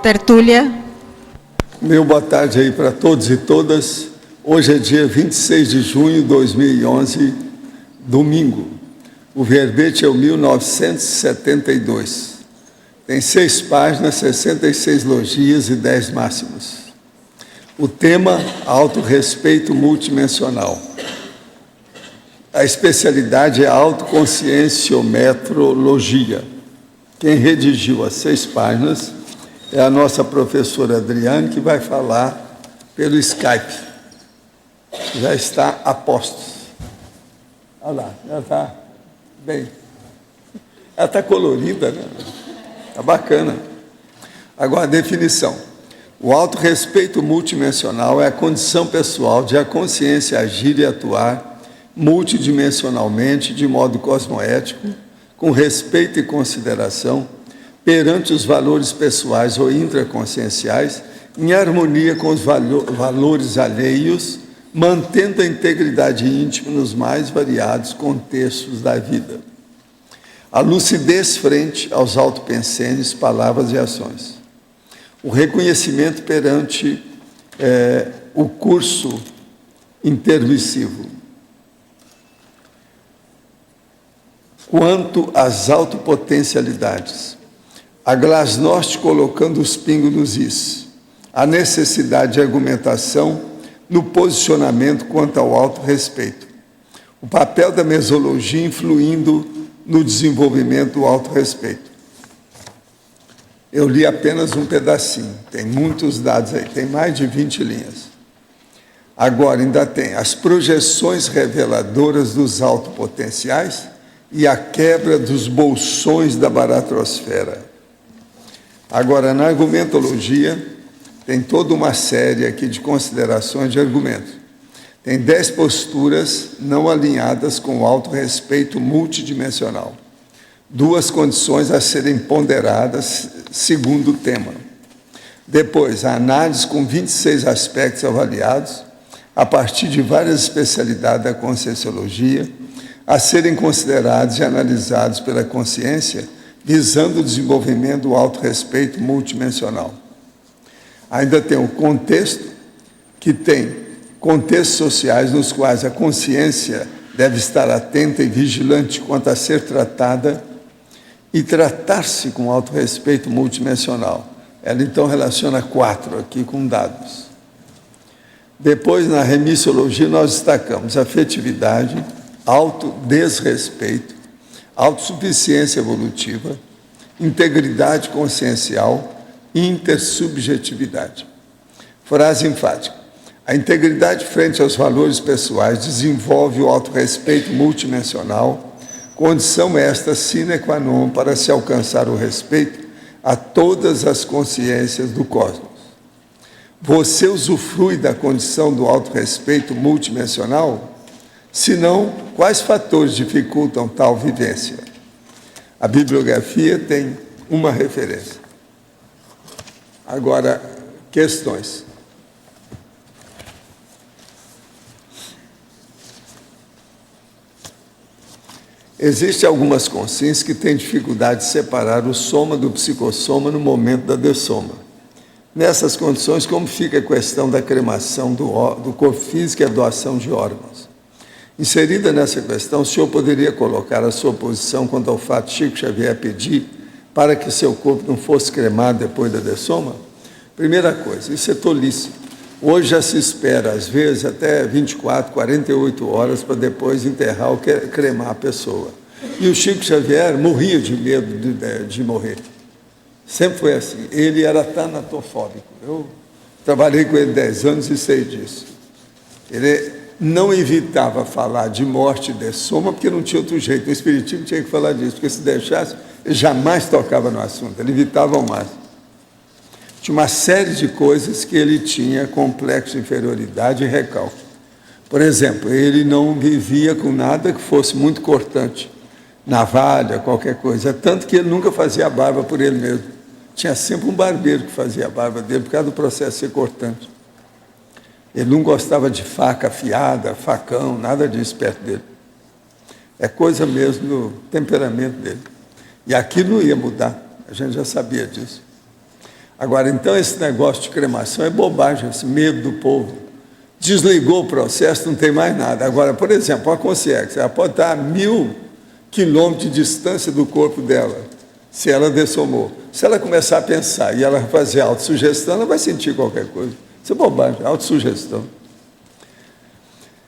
Tertúlia. Meu boa tarde aí para todos e todas. Hoje é dia 26 de junho de 2011, domingo. O verbete é o 1972. Tem 6 páginas, 66 logias e 10 máximos. O tema, autorrespeito multidimensional. A especialidade é autoconscienciometrologia. Quem redigiu as 6 páginas é a nossa professora Adriane, que vai falar pelo Skype. Já está a postos. Olha lá, já está bem. Ela está colorida, né? Está bacana. Agora, a definição. O autorrespeito multidimensional é a condição pessoal de a consciência agir e atuar multidimensionalmente, de modo cosmoético, com respeito e consideração, perante os valores pessoais ou intraconscienciais, em harmonia com os valores alheios, mantendo a integridade íntima nos mais variados contextos da vida. A lucidez frente aos autopensenes, palavras e ações. O reconhecimento perante o curso intermissivo. Quanto às autopotencialidades, a glasnost colocando os pingos nos is, a necessidade de argumentação no posicionamento quanto ao autorrespeito, o papel da mesologia influindo no desenvolvimento do autorrespeito. Eu li apenas um pedacinho, tem muitos dados aí, tem mais de 20 linhas. Agora ainda tem as projeções reveladoras dos autopotenciais e a quebra dos bolsões da baratrosfera. Agora, na argumentologia, tem toda uma série aqui de considerações de argumentos. Tem 10 posturas não alinhadas com o autorrespeito multidimensional. 2 condições a serem ponderadas segundo o tema. Depois, a análise com 26 aspectos avaliados, a partir de várias especialidades da conscienciologia, a serem considerados e analisados pela consciência, visando o desenvolvimento do autorrespeito multidimensional. Ainda tem o contexto, que tem contextos sociais nos quais a consciência deve estar atenta e vigilante quanto a ser tratada e tratar-se com autorrespeito multidimensional. Ela então relaciona 4 aqui com dados. Depois, na remissologia, nós destacamos afetividade, autodesrespeito, autossuficiência evolutiva, integridade consciencial e intersubjetividade. Frase enfática. A integridade frente aos valores pessoais desenvolve o autorrespeito multidimensional, condição esta sine qua non para se alcançar o respeito a todas as consciências do cosmos. Você usufrui da condição do autorrespeito multidimensional? Se não, quais fatores dificultam tal vivência? A bibliografia tem uma referência. Agora, questões. Existem algumas consciências que têm dificuldade de separar o soma do psicossoma no momento da dessoma. Nessas condições, como fica a questão da cremação do corpo físico e a doação de órgãos? Inserida nessa questão, o senhor poderia colocar a sua posição quanto ao fato de Chico Xavier pedir para que seu corpo não fosse cremado depois da dessoma? Primeira coisa, isso é tolice. Hoje já se espera, às vezes, até 24, 48 horas para depois enterrar ou cremar a pessoa. E o Chico Xavier morria de medo de morrer. Sempre foi assim. Ele era tanatofóbico. Eu trabalhei com ele 10 anos e sei disso. Ele não evitava falar de morte e dessoma, porque não tinha outro jeito. O Espiritismo tinha que falar disso, porque se deixasse, ele jamais tocava no assunto, ele evitava ao máximo. Tinha uma série de coisas que ele tinha complexo de inferioridade e recalque. Por exemplo, ele não vivia com nada que fosse muito cortante, navalha, qualquer coisa, tanto que ele nunca fazia a barba por ele mesmo. Tinha sempre um barbeiro que fazia a barba dele, por causa do processo ser cortante. Ele não gostava de faca afiada, facão, nada disso perto dele. É coisa mesmo do temperamento dele. E aquilo não ia mudar, a gente já sabia disso. Agora, então, esse negócio de cremação é bobagem, esse medo do povo. Desligou o processo, não tem mais nada. Agora, por exemplo, a consciência, ela pode estar a 1.000 quilômetros de distância do corpo dela, se ela dessomou. Se ela começar a pensar e ela fazer autossugestão, ela vai sentir qualquer coisa. Isso é bobagem, autossugestão.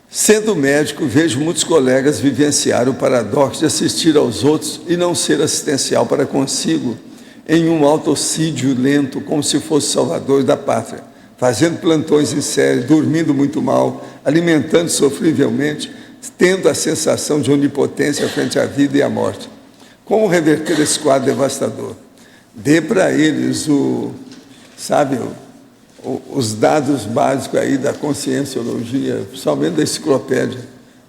Sendo médico, vejo muitos colegas vivenciar o paradoxo de assistir aos outros e não ser assistencial para consigo em um autocídio lento, como se fosse salvador da pátria, fazendo plantões em série, dormindo muito mal, alimentando sofrivelmente, tendo a sensação de onipotência frente à vida e à morte. Como reverter esse quadro devastador? Dê para eles os dados básicos aí da conscienciologia, principalmente da enciclopédia.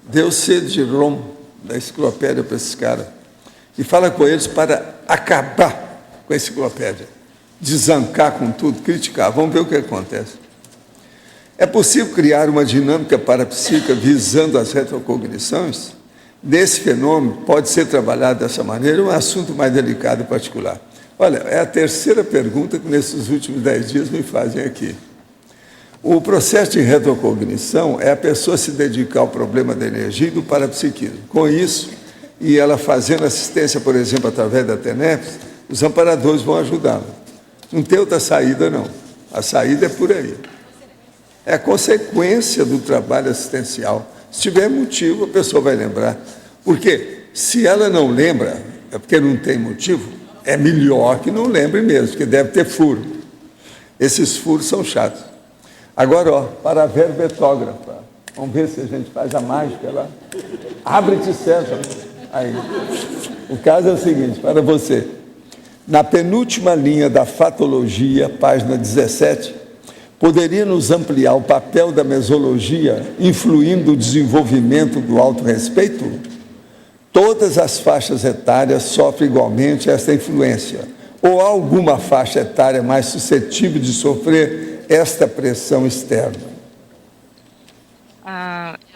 Dê o CD-ROM da enciclopédia para esses caras. E fala com eles para acabar com a enciclopédia. Desancar com tudo, criticar. Vamos ver o que acontece. É possível criar uma dinâmica parapsíquica visando as retrocognições? Nesse fenômeno, pode ser trabalhado dessa maneira, um assunto mais delicado e particular. Olha, é a terceira pergunta que nesses últimos 10 dias me fazem aqui. O processo de retrocognição é a pessoa se dedicar ao problema da energia e do parapsiquismo. Com isso, e ela fazendo assistência, por exemplo, através da TENEPS, os amparadores vão ajudá-la. Não tem outra saída, não. A saída é por aí. É a consequência do trabalho assistencial. Se tiver motivo, a pessoa vai lembrar. Porque se ela não lembra, é porque não tem motivo, é melhor que não lembre mesmo, porque deve ter furo. Esses furos são chatos. Agora, ó, para a verbetógrafa. Vamos ver se a gente faz a mágica lá. Abre-te, César. Aí. O caso é o seguinte, para você. Na penúltima linha da fatologia, página 17, poderia nos ampliar o papel da mesologia, influindo o desenvolvimento do autorrespeito? Todas as faixas etárias sofrem igualmente esta influência? Ou há alguma faixa etária mais suscetível de sofrer esta pressão externa?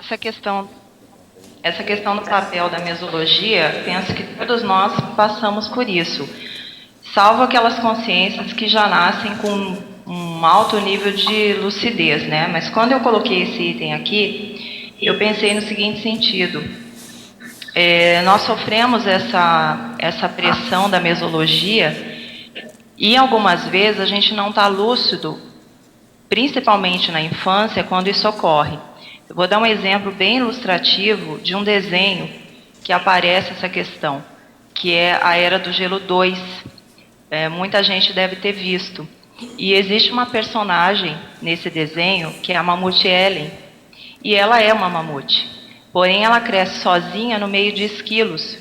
Essa questão do papel da mesologia, penso que todos nós passamos por isso, salvo aquelas consciências que já nascem com um alto nível de lucidez, né? Mas quando eu coloquei esse item aqui, eu pensei no seguinte sentido. Nós sofremos essa pressão da mesologia e algumas vezes a gente não está lúcido, principalmente na infância, quando isso ocorre. Eu vou dar um exemplo bem ilustrativo de um desenho que aparece essa questão, que é a Era do Gelo 2. Muita gente deve ter visto. E existe uma personagem nesse desenho que é a Mamute Ellen, e ela é uma mamute. Porém, ela cresce sozinha no meio de esquilos.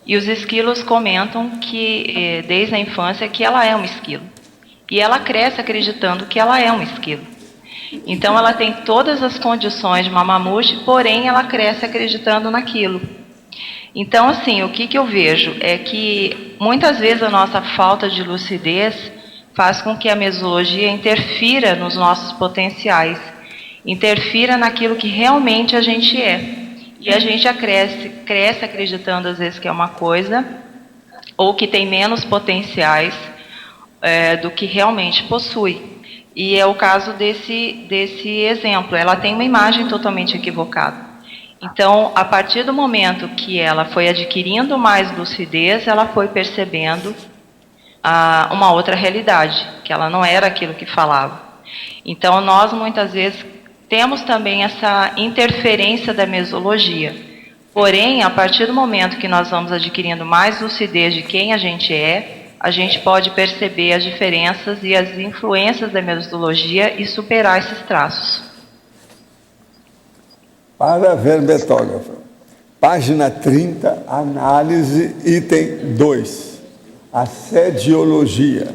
E os esquilos comentam que, desde a infância, que ela é um esquilo. E ela cresce acreditando que ela é um esquilo. Então, ela tem todas as condições de uma mamute, porém, ela cresce acreditando naquilo. Então, assim, o que eu vejo é que, muitas vezes, a nossa falta de lucidez faz com que a mesologia interfira nos nossos potenciais, interfira naquilo que realmente a gente é. E a gente cresce acreditando às vezes que é uma coisa, ou que tem menos potenciais do que realmente possui. E é o caso desse exemplo. Ela tem uma imagem totalmente equivocada. Então, a partir do momento que ela foi adquirindo mais lucidez, ela foi percebendo uma outra realidade, que ela não era aquilo que falava. Então, nós muitas vezes temos também essa interferência da mesologia. Porém, a partir do momento que nós vamos adquirindo mais lucidez de quem a gente pode perceber as diferenças e as influências da mesologia e superar esses traços. Para a verbetógrafa, página 30, análise, item 2, assediologia.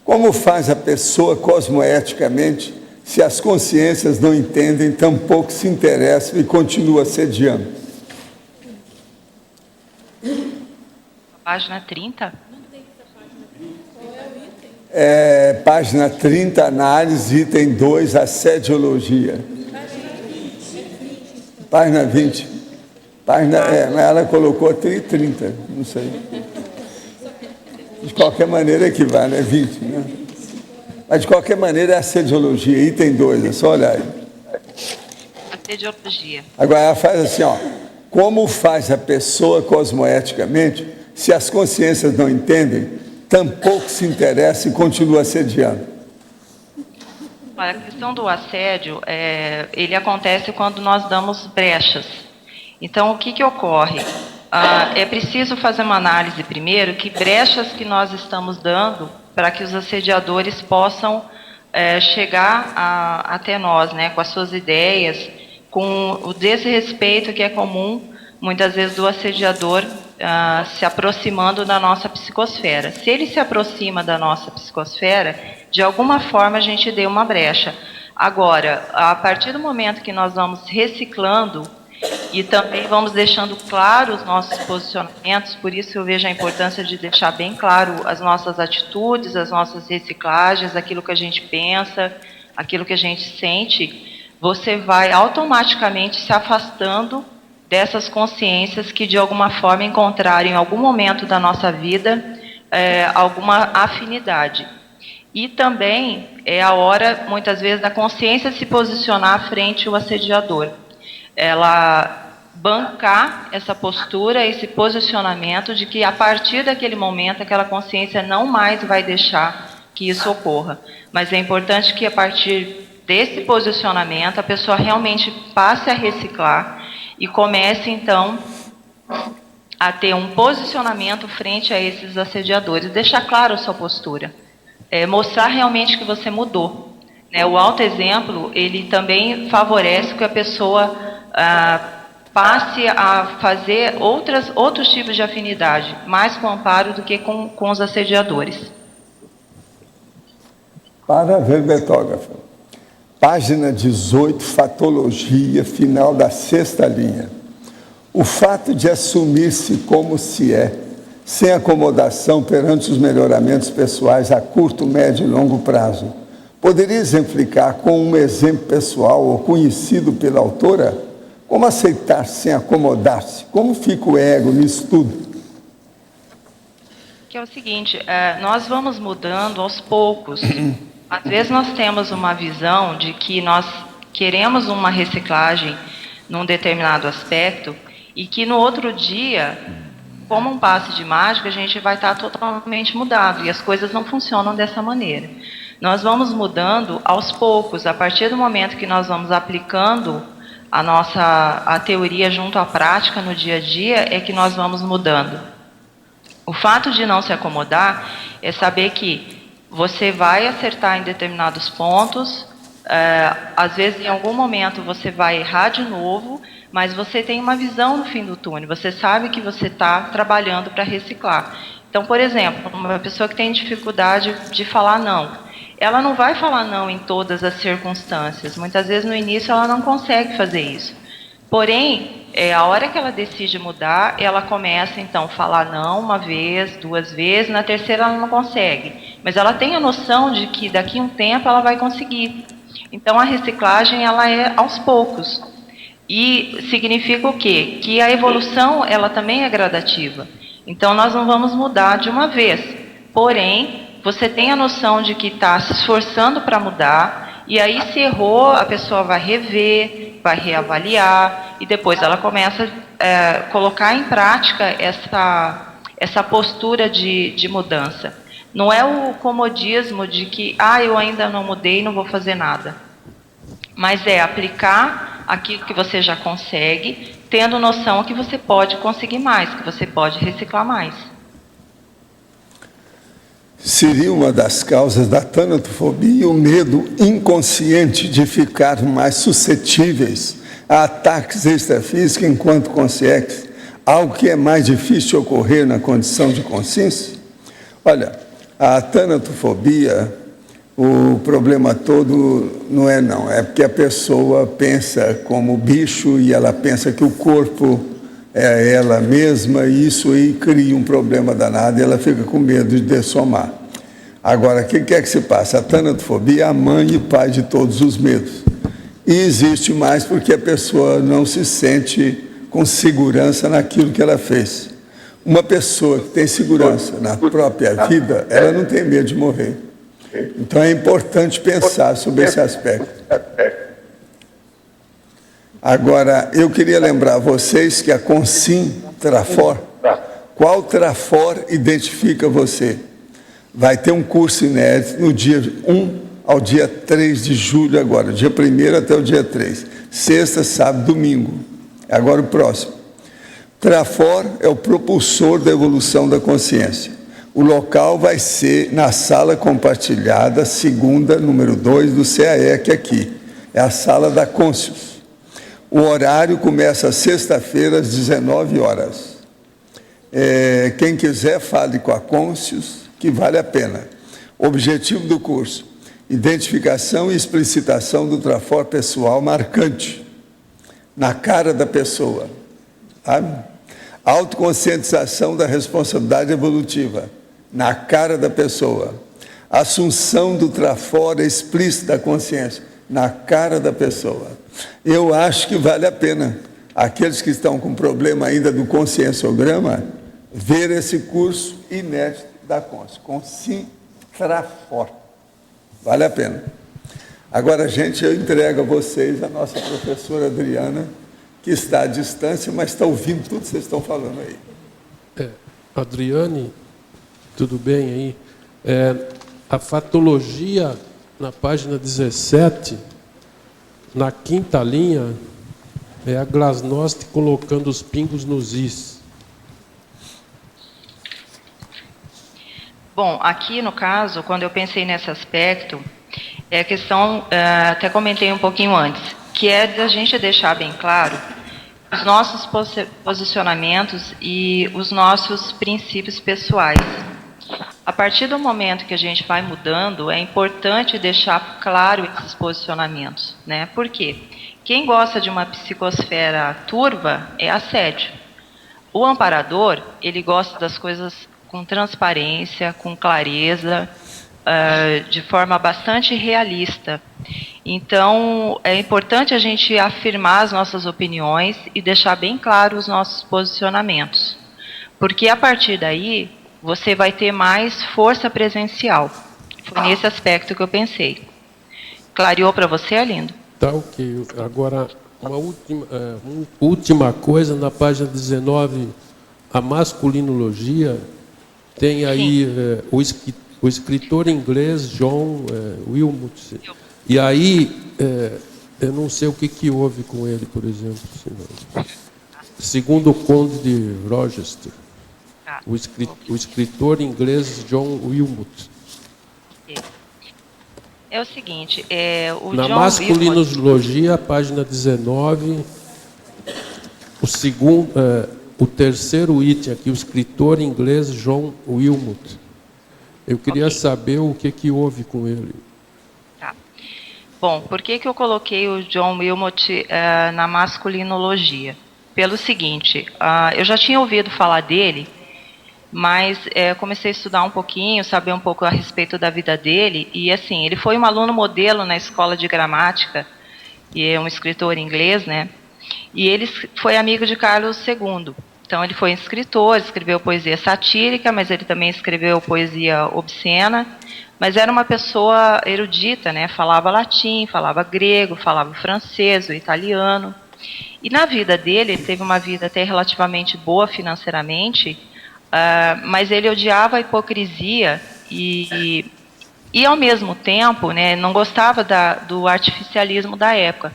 Como faz a pessoa cosmoeticamente se as consciências não entendem, tampouco se interessam e continua assediando? Página 30? Página 30, análise, item 2, assediologia. Página 20. Ela colocou 30, não sei. De qualquer maneira equivale, é 20, né? Mas, de qualquer maneira, é assediologia. Item 2, é só olhar aí. Assediologia. Agora, ela faz assim, ó. Como faz a pessoa cosmoeticamente, se as consciências não entendem, tampouco se interessa e continua assediando? A questão do assédio, ele acontece quando nós damos brechas. Então, o que ocorre? É preciso fazer uma análise primeiro, que brechas que nós estamos dando para que os assediadores possam chegar até nós, né, com as suas ideias, com o desrespeito que é comum, muitas vezes, do assediador se aproximando da nossa psicosfera. Se ele se aproxima da nossa psicosfera, de alguma forma a gente deu uma brecha. Agora, a partir do momento que nós vamos reciclando e também vamos deixando claro os nossos posicionamentos, por isso eu vejo a importância de deixar bem claro as nossas atitudes, as nossas reciclagens, aquilo que a gente pensa, aquilo que a gente sente, você vai automaticamente se afastando dessas consciências que de alguma forma encontraram em algum momento da nossa vida alguma afinidade. E também é a hora, muitas vezes, da consciência se posicionar frente ao assediador. Ela bancar essa postura, esse posicionamento de que a partir daquele momento aquela consciência não mais vai deixar que isso ocorra. Mas é importante que a partir desse posicionamento a pessoa realmente passe a reciclar e comece então a ter um posicionamento frente a esses assediadores, deixar claro a sua postura, mostrar realmente que você mudou. O autoexemplo, ele também favorece que a pessoa passe a fazer outros tipos de afinidade, mais com o amparo do que com os assediadores. Para verbetógrafo. Página 18, fatologia, final da 6ª linha. O fato de assumir-se como se é, sem acomodação perante os melhoramentos pessoais a curto, médio e longo prazo, poderia exemplificar com um exemplo pessoal ou conhecido pela autora? Como aceitar sem acomodar-se? Como fica o ego nisso tudo? Que é o seguinte, nós vamos mudando aos poucos. Às vezes nós temos uma visão de que nós queremos uma reciclagem num determinado aspecto e que no outro dia, como um passe de mágica, a gente vai estar totalmente mudado e as coisas não funcionam dessa maneira. Nós vamos mudando aos poucos, a partir do momento que nós vamos aplicando a teoria junto à prática no dia a dia, é que nós vamos mudando. O fato de não se acomodar é saber que você vai acertar em determinados pontos, às vezes em algum momento você vai errar de novo, mas você tem uma visão no fim do túnel, você sabe que você está trabalhando para reciclar. Então, por exemplo, uma pessoa que tem dificuldade de falar não, ela não vai falar não em todas as circunstâncias, muitas vezes no início ela não consegue fazer isso. Porém, a hora que ela decide mudar, ela começa então a falar não uma vez, 2 vezes, na terceira ela não consegue. Mas ela tem a noção de que daqui a um tempo ela vai conseguir. Então a reciclagem ela é aos poucos. E significa o quê? Que a evolução ela também é gradativa. Então nós não vamos mudar de uma vez. Porém, você tem a noção de que está se esforçando para mudar, e aí se errou, a pessoa vai rever, vai reavaliar, e depois ela começa a colocar em prática essa postura de mudança. Não é o comodismo de que, eu ainda não mudei, não vou fazer nada. Mas é aplicar aquilo que você já consegue, tendo noção que você pode conseguir mais, que você pode reciclar mais. Seria uma das causas da tanatofobia o medo inconsciente de ficar mais suscetíveis a ataques extrafísicos enquanto conscientes, algo que é mais difícil de ocorrer na condição de consciência? Olha, a tanatofobia, o problema todo não é porque a pessoa pensa como bicho e ela pensa que o corpo é ela mesma, e isso aí cria um problema danado e ela fica com medo de dessomar. Agora, o que é que se passa? A tanatofobia é a mãe e pai de todos os medos. E existe mais porque a pessoa não se sente com segurança naquilo que ela fez. Uma pessoa que tem segurança na própria vida, ela não tem medo de morrer. Então é importante pensar sobre esse aspecto. Agora, eu queria lembrar a vocês que a Consim Trafor, qual Trafor identifica você? Vai ter um curso inédito no dia 1 ao dia 3 de julho agora, dia 1º até o dia 3. Sexta, sábado, domingo. Agora o próximo. Trafor é o propulsor da evolução da consciência. O local vai ser na sala compartilhada, segunda, número 2 do CAEC aqui. É a sala da Conscius. O horário começa sexta-feira às 19 horas. Quem quiser, fale com a Conscius, que vale a pena. Objetivo do curso: identificação e explicitação do Trafor pessoal marcante, na cara da pessoa. Sabe? Autoconscientização da responsabilidade evolutiva, na cara da pessoa. Assunção do Trafor explícita da consciência, na cara da pessoa. Eu acho que vale a pena aqueles que estão com problema ainda do conscienciograma ver esse curso inédito da Consim Trafor. Vale a pena. Agora, gente, eu entrego a vocês a nossa professora Adriana, que está à distância, mas está ouvindo tudo que vocês estão falando aí. Adriane, tudo bem aí? A fatologia, na página 17, na quinta linha, é a Glasnost colocando os pingos nos is. Bom, aqui no caso, quando eu pensei nesse aspecto, é a questão, até comentei um pouquinho antes, que é da gente deixar bem claro os nossos posicionamentos e os nossos princípios pessoais. A partir do momento que a gente vai mudando, é importante deixar claro esses posicionamentos, né? Por quê? Quem gosta de uma psicosfera turva é assédio. O amparador, ele gosta das coisas com transparência, com clareza, de forma bastante realista. Então, é importante a gente afirmar as nossas opiniões e deixar bem claro os nossos posicionamentos. Porque a partir daí, você vai ter mais força presencial. Foi nesse aspecto que eu pensei. Clareou para você, Arlindo? Tá, ok. Agora, uma última coisa, na página 19, a masculinologia, tem aí o escritor inglês John Wilmot. E aí, eu não sei o que houve com ele, por exemplo. Segundo o Conde de Rochester, o escritor inglês John Wilmot. É o seguinte, na John masculinologia, página 19, o terceiro item aqui, o escritor inglês John Wilmot. Eu queria saber o que houve com ele. Tá. Bom, por que eu coloquei o John Wilmot na masculinologia? Pelo seguinte, eu já tinha ouvido falar dele, mas comecei a estudar um pouquinho, saber um pouco a respeito da vida dele, e assim, ele foi um aluno modelo na escola de gramática, e é um escritor inglês, né? E ele foi amigo de Carlos II. Então, ele foi escritor, escreveu poesia satírica, mas ele também escreveu poesia obscena, mas era uma pessoa erudita, né? Falava latim, falava grego, falava francês, o italiano. E na vida dele, ele teve uma vida até relativamente boa financeiramente, mas ele odiava a hipocrisia e ao mesmo tempo, né, não gostava do artificialismo da época.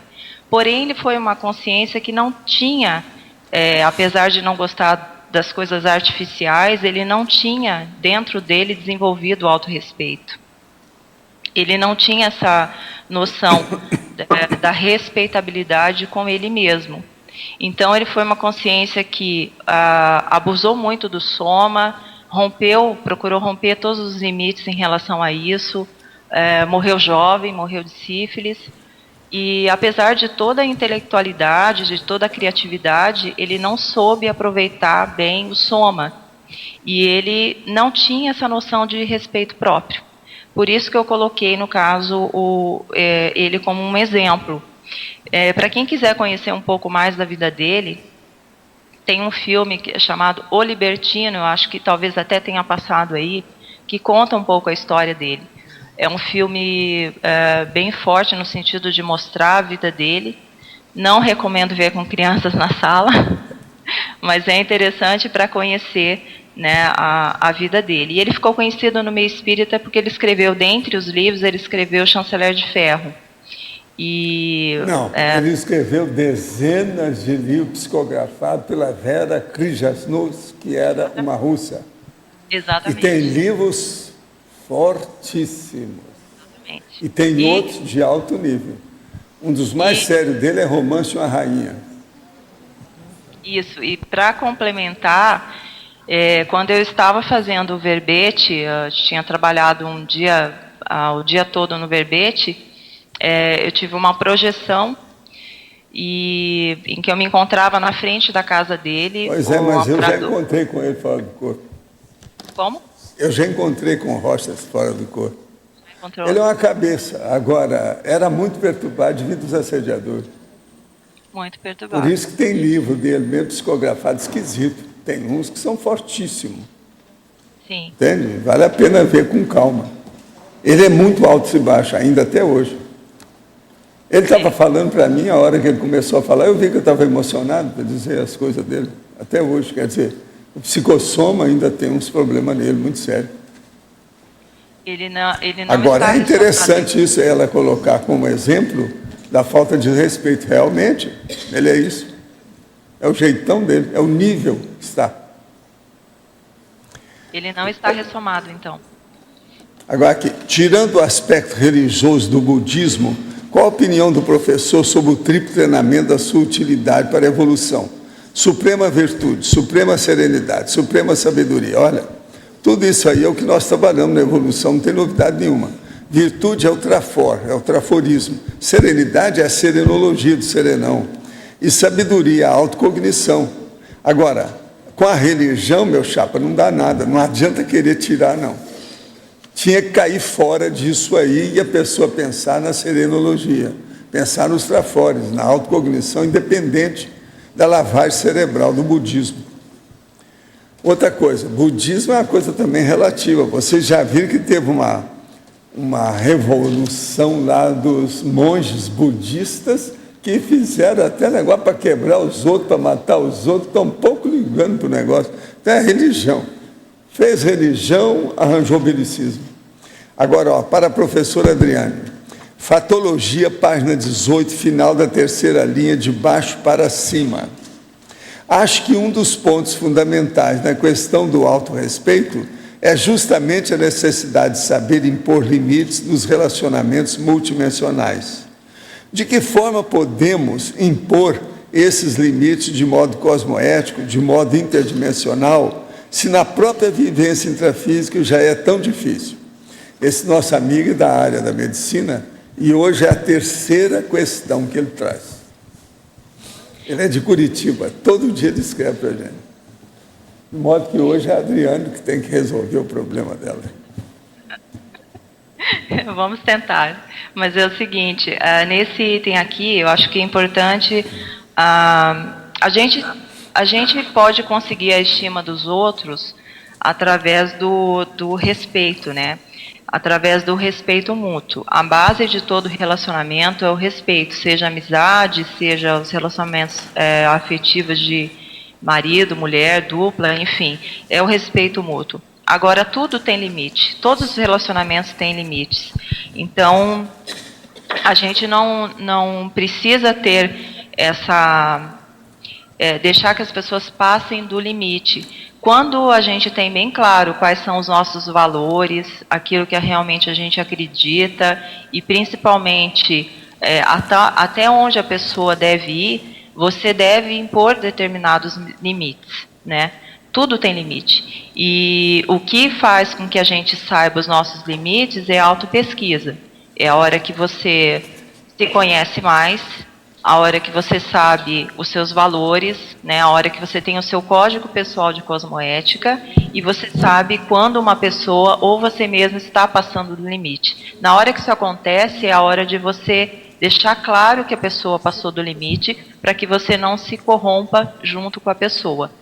Porém, ele foi uma consciência que não tinha, apesar de não gostar das coisas artificiais, ele não tinha dentro dele desenvolvido o autorrespeito. Ele não tinha essa noção da respeitabilidade com ele mesmo. Então, ele foi uma consciência que abusou muito do soma, procurou romper todos os limites em relação a isso, morreu jovem, morreu de sífilis, e apesar de toda a intelectualidade, de toda a criatividade, ele não soube aproveitar bem o soma, e ele não tinha essa noção de respeito próprio. Por isso que eu coloquei, no caso, ele como um exemplo. Para quem quiser conhecer um pouco mais da vida dele, tem um filme chamado O Libertino, eu acho que talvez até tenha passado aí, que conta um pouco a história dele. É um filme bem forte no sentido de mostrar a vida dele. Não recomendo ver com crianças na sala, mas é interessante para conhecer, né, a vida dele. E ele ficou conhecido no meio espírita porque ele escreveu, dentre os livros, ele escreveu Chanceler de Ferro. Não, ele escreveu dezenas de livros psicografados pela Vera Krasnus, que era uma russa. Exatamente. E tem livros fortíssimos. Exatamente. E tem outros de alto nível. Um dos mais sérios dele é Romance de uma Rainha. Isso, e para complementar, quando eu estava fazendo o verbete, eu tinha trabalhado o dia todo no verbete, eu tive uma projeção em que eu me encontrava na frente da casa dele. Pois é, mas eu já encontrei com ele fora do corpo. Como? Eu já encontrei com Rochas fora do corpo. Ele é uma cabeça. Agora, era muito perturbado devido aos assediadores. Muito perturbado. Por isso que tem livro dele mesmo psicografado esquisito. Tem uns que são fortíssimos. Sim. Entende? Vale a pena ver com calma. Ele é muito alto e baixo, ainda até hoje. Ele estava falando para mim, a hora que ele começou a falar, eu vi que eu estava emocionado para dizer as coisas dele. Até hoje, quer dizer, o psicossoma ainda tem uns problemas nele, muito sérios. Ele não Agora, está é interessante isso, ela colocar como exemplo da falta de respeito. Realmente, ele é isso. É o jeitão dele, é o nível que está. Ele não está ressomado, então. Agora aqui, tirando o aspecto religioso do budismo, qual a opinião do professor sobre o triplo treinamento da sua utilidade para a evolução? Suprema virtude, suprema serenidade, suprema sabedoria. Olha, tudo isso aí é o que nós trabalhamos na evolução, não tem novidade nenhuma. Virtude é o trafor, é o traforismo. Serenidade é a serenologia do serenão. E sabedoria, a autocognição. Agora, com a religião, meu chapa, não dá nada, não adianta querer tirar, não. Tinha que cair fora disso aí e a pessoa pensar na serenologia, pensar nos trafores, na autocognição independente da lavagem cerebral do budismo. Outra coisa, budismo é uma coisa também relativa. Vocês já viram que teve uma revolução lá dos monges budistas que fizeram até negócio para quebrar os outros, para matar os outros, estão um pouco ligando para o negócio. Então é religião. Fez religião, arranjou belicismo. Agora, ó, para a professora Adriane, Fatologia, página 18, final da terceira linha, de baixo para cima. Acho que um dos pontos fundamentais na questão do autorrespeito é justamente a necessidade de saber impor limites nos relacionamentos multidimensionais. De que forma podemos impor esses limites de modo cosmoético, de modo interdimensional, se na própria vivência intrafísica já é tão difícil? Esse nosso amigo é da área da medicina, e hoje é a terceira questão que ele traz. Ele é de Curitiba, todo dia ele escreve para a gente. De modo que hoje é a Adriane que tem que resolver o problema dela. Vamos tentar. Mas é o seguinte, nesse item aqui, eu acho que é importante, a gente pode conseguir a estima dos outros através do respeito, né? Através do respeito mútuo. A base de todo relacionamento é o respeito, seja amizade, seja os relacionamentos afetivos de marido, mulher, dupla, enfim, é o respeito mútuo. Agora, tudo tem limite, todos os relacionamentos têm limites. Então, a gente não precisa ter deixar que as pessoas passem do limite. Quando a gente tem bem claro quais são os nossos valores, aquilo que realmente a gente acredita, e principalmente até onde a pessoa deve ir, você deve impor determinados limites, né? Tudo tem limite. E o que faz com que a gente saiba os nossos limites é a autopesquisa. É a hora que você se conhece mais, a hora que você sabe os seus valores, né, a hora que você tem o seu código pessoal de cosmoética e você sabe quando uma pessoa ou você mesmo está passando do limite. Na hora que isso acontece, é a hora de você deixar claro que a pessoa passou do limite para que você não se corrompa junto com a pessoa.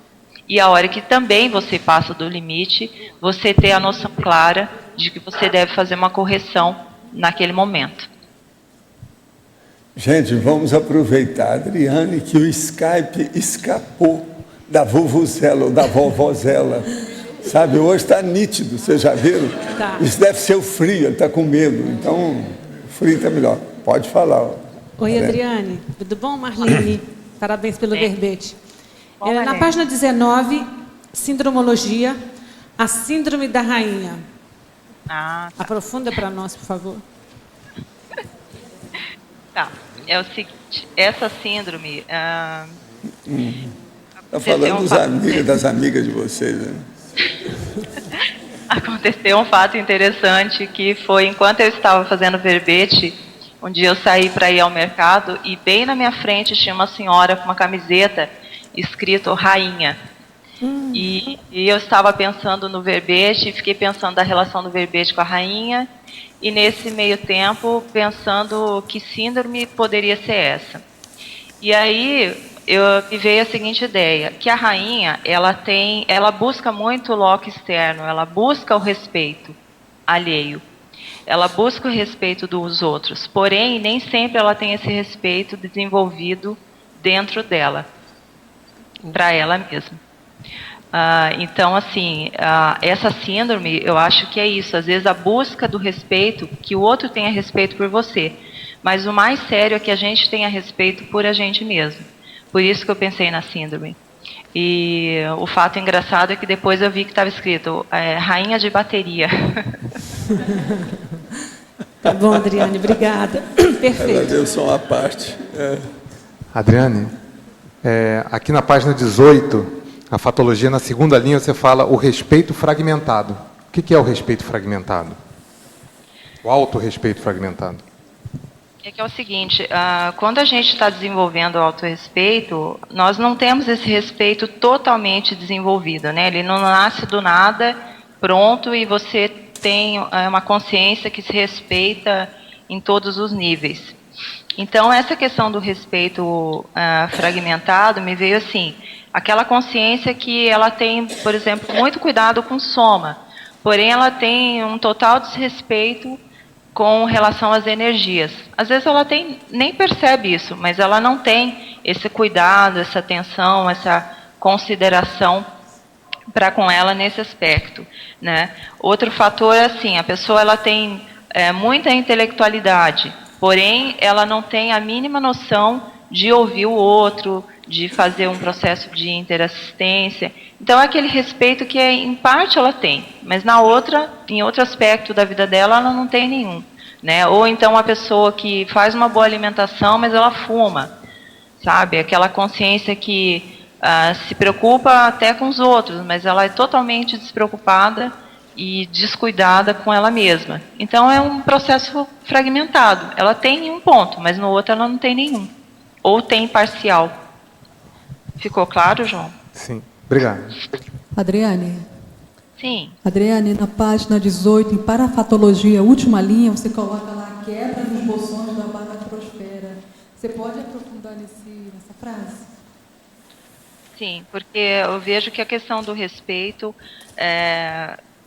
E a hora que também você passa do limite, você ter a noção clara de que você deve fazer uma correção naquele momento. Gente, vamos aproveitar, Adriane, que o Skype escapou da vovuzela ou da vovozela. Sabe, hoje está nítido, vocês já viram? Tá. Isso deve ser o frio, ele está com medo. Então, o frio está melhor. Pode falar. Oi, Adriane. Tudo bom, Marlene? Parabéns pelo verbete. Na página 19, Sindromologia, a síndrome da rainha. Tá. Aprofunda para nós, por favor. Tá. É o seguinte, essa síndrome... Está falando das amigas de vocês, né? Aconteceu um fato interessante que foi enquanto eu estava fazendo verbete, um dia eu saí para ir ao mercado e bem na minha frente tinha uma senhora com uma camiseta escrito rainha. E eu estava pensando no verbete e fiquei pensando da relação do verbete com a rainha e nesse meio tempo pensando que síndrome poderia ser essa. E aí me veio a seguinte ideia, que a rainha, ela busca muito o loco externo, ela busca o respeito alheio, ela busca o respeito dos outros, porém, nem sempre ela tem esse respeito desenvolvido dentro dela, para ela mesma. Então, assim, essa síndrome, eu acho que é isso, às vezes a busca do respeito, que o outro tenha respeito por você, mas o mais sério é que a gente tenha respeito por a gente mesmo. Por isso que eu pensei na síndrome. E o fato engraçado é que depois eu vi que estava escrito rainha de bateria. Tá bom, Adriane, obrigada. Perfeito. Ela deu só uma parte. Adriane, aqui na página 18, a fatologia, na segunda linha, você fala o respeito fragmentado. O que é o respeito fragmentado? O autorrespeito fragmentado. É que é o seguinte, quando a gente está desenvolvendo o autorrespeito, nós não temos esse respeito totalmente desenvolvido, né? Ele não nasce do nada, pronto, e você tem uma consciência que se respeita em todos os níveis. Então, essa questão do respeito fragmentado me veio assim, aquela consciência que ela tem, por exemplo, muito cuidado com soma, porém ela tem um total desrespeito com relação às energias. Às vezes ela nem percebe isso, mas ela não tem esse cuidado, essa atenção, essa consideração para com ela nesse aspecto, né? Outro fator é assim, a pessoa ela tem muita intelectualidade, porém ela não tem a mínima noção de ouvir o outro, de fazer um processo de interassistência. Então é aquele respeito que em parte ela tem, mas em outro aspecto da vida dela, ela não tem nenhum, né? Ou então a pessoa que faz uma boa alimentação, mas ela fuma, sabe? Aquela consciência que se preocupa até com os outros, mas ela é totalmente despreocupada e descuidada com ela mesma. Então é um processo fragmentado. Ela tem um ponto, mas no outro ela não tem nenhum. Ou tem parcial. Ficou claro, João? Sim. Obrigado. Adriane? Sim. Adriane, na página 18, em parafatologia, última linha, você coloca lá a quebra dos bolsões da baratrosfera. Você pode aprofundar nessa frase? Sim, porque eu vejo que a questão do respeito,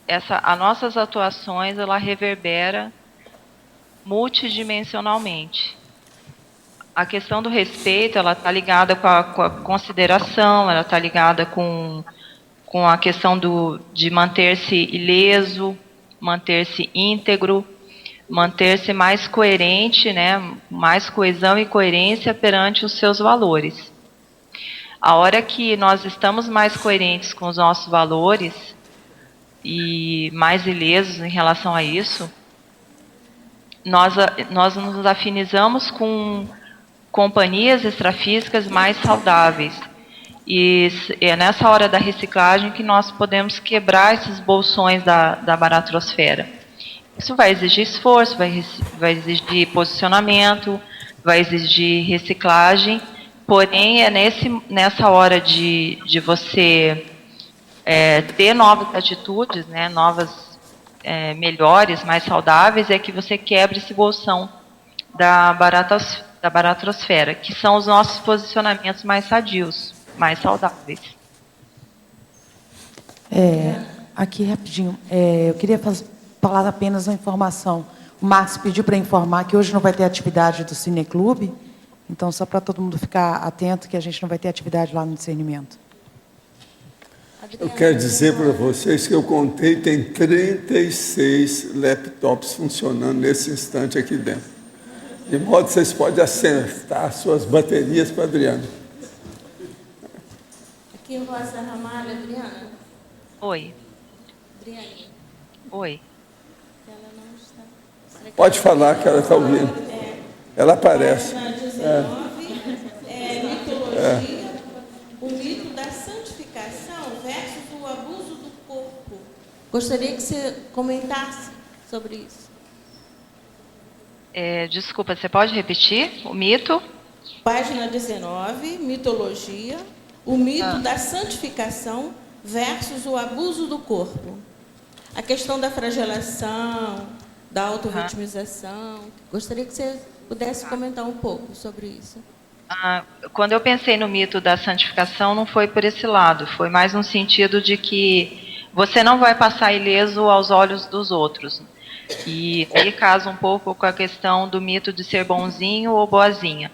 as nossas atuações, ela reverbera multidimensionalmente. A questão do respeito, ela está ligada com a consideração, ela está ligada com a questão de manter-se ileso, manter-se íntegro, manter-se mais coerente, né, mais coesão e coerência perante os seus valores. A hora que nós estamos mais coerentes com os nossos valores e mais ilesos em relação a isso, nós nos afinizamos com companhias extrafísicas mais saudáveis. E é nessa hora da reciclagem que nós podemos quebrar esses bolsões da baratrosfera. Isso vai exigir esforço, vai exigir posicionamento, vai exigir reciclagem, porém é nessa hora de você ter novas atitudes, né, melhores, mais saudáveis, é que você quebra esse bolsão da baratrosfera, que são os nossos posicionamentos mais sadios, mais saudáveis. Aqui rapidinho, eu queria falar apenas uma informação. O Marcos pediu para informar que hoje não vai ter atividade do Cineclube, então só para todo mundo ficar atento que a gente não vai ter atividade lá no discernimento. Eu quero dizer para vocês que eu contei, tem 36 laptops funcionando nesse instante aqui dentro. De modo que vocês podem acertar suas baterias para a Adriana. Aqui Rosa Ramalho, Adriana. Oi. Adriana. Oi. Ela não está. Pode falar que ela está ouvindo. Ela aparece. Página 19, mitologia, o mito da santificação versus o abuso do corpo. Gostaria que você comentasse sobre isso. Desculpa, você pode repetir o mito? Página 19, mitologia, o mito da santificação versus o abuso do corpo. A questão da flagelação, da autorritmização. Gostaria que você pudesse comentar um pouco sobre isso. Quando eu pensei no mito da santificação, não foi por esse lado, foi mais no sentido de que você não vai passar ileso aos olhos dos outros. E aí casa um pouco com a questão do mito de ser bonzinho ou boazinha.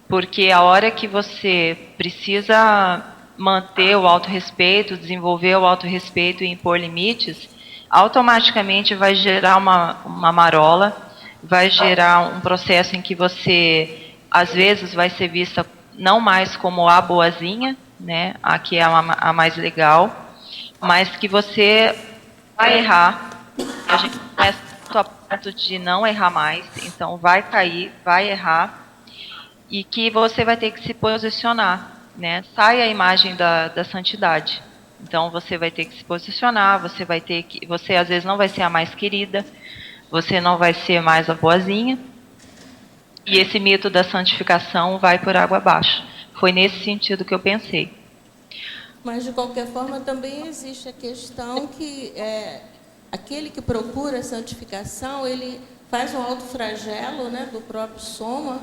Porque a hora que você precisa manter o autorrespeito, desenvolver o autorrespeito e impor limites, automaticamente vai gerar uma marola, vai gerar um processo em que você, às vezes, vai ser vista não mais como a boazinha, né, a que é a mais legal, mas que você vai errar. A gente começa a ponto de não errar mais, então vai cair, vai errar, e que você vai ter que se posicionar, né? Sai a imagem da santidade. Então você vai ter que se posicionar, você às vezes não vai ser a mais querida, você não vai ser mais a boazinha, e esse mito da santificação vai por água abaixo. Foi nesse sentido que eu pensei. Mas, de qualquer forma, também existe a questão que aquele que procura a santificação, ele faz um autoflagelo, né, do próprio soma,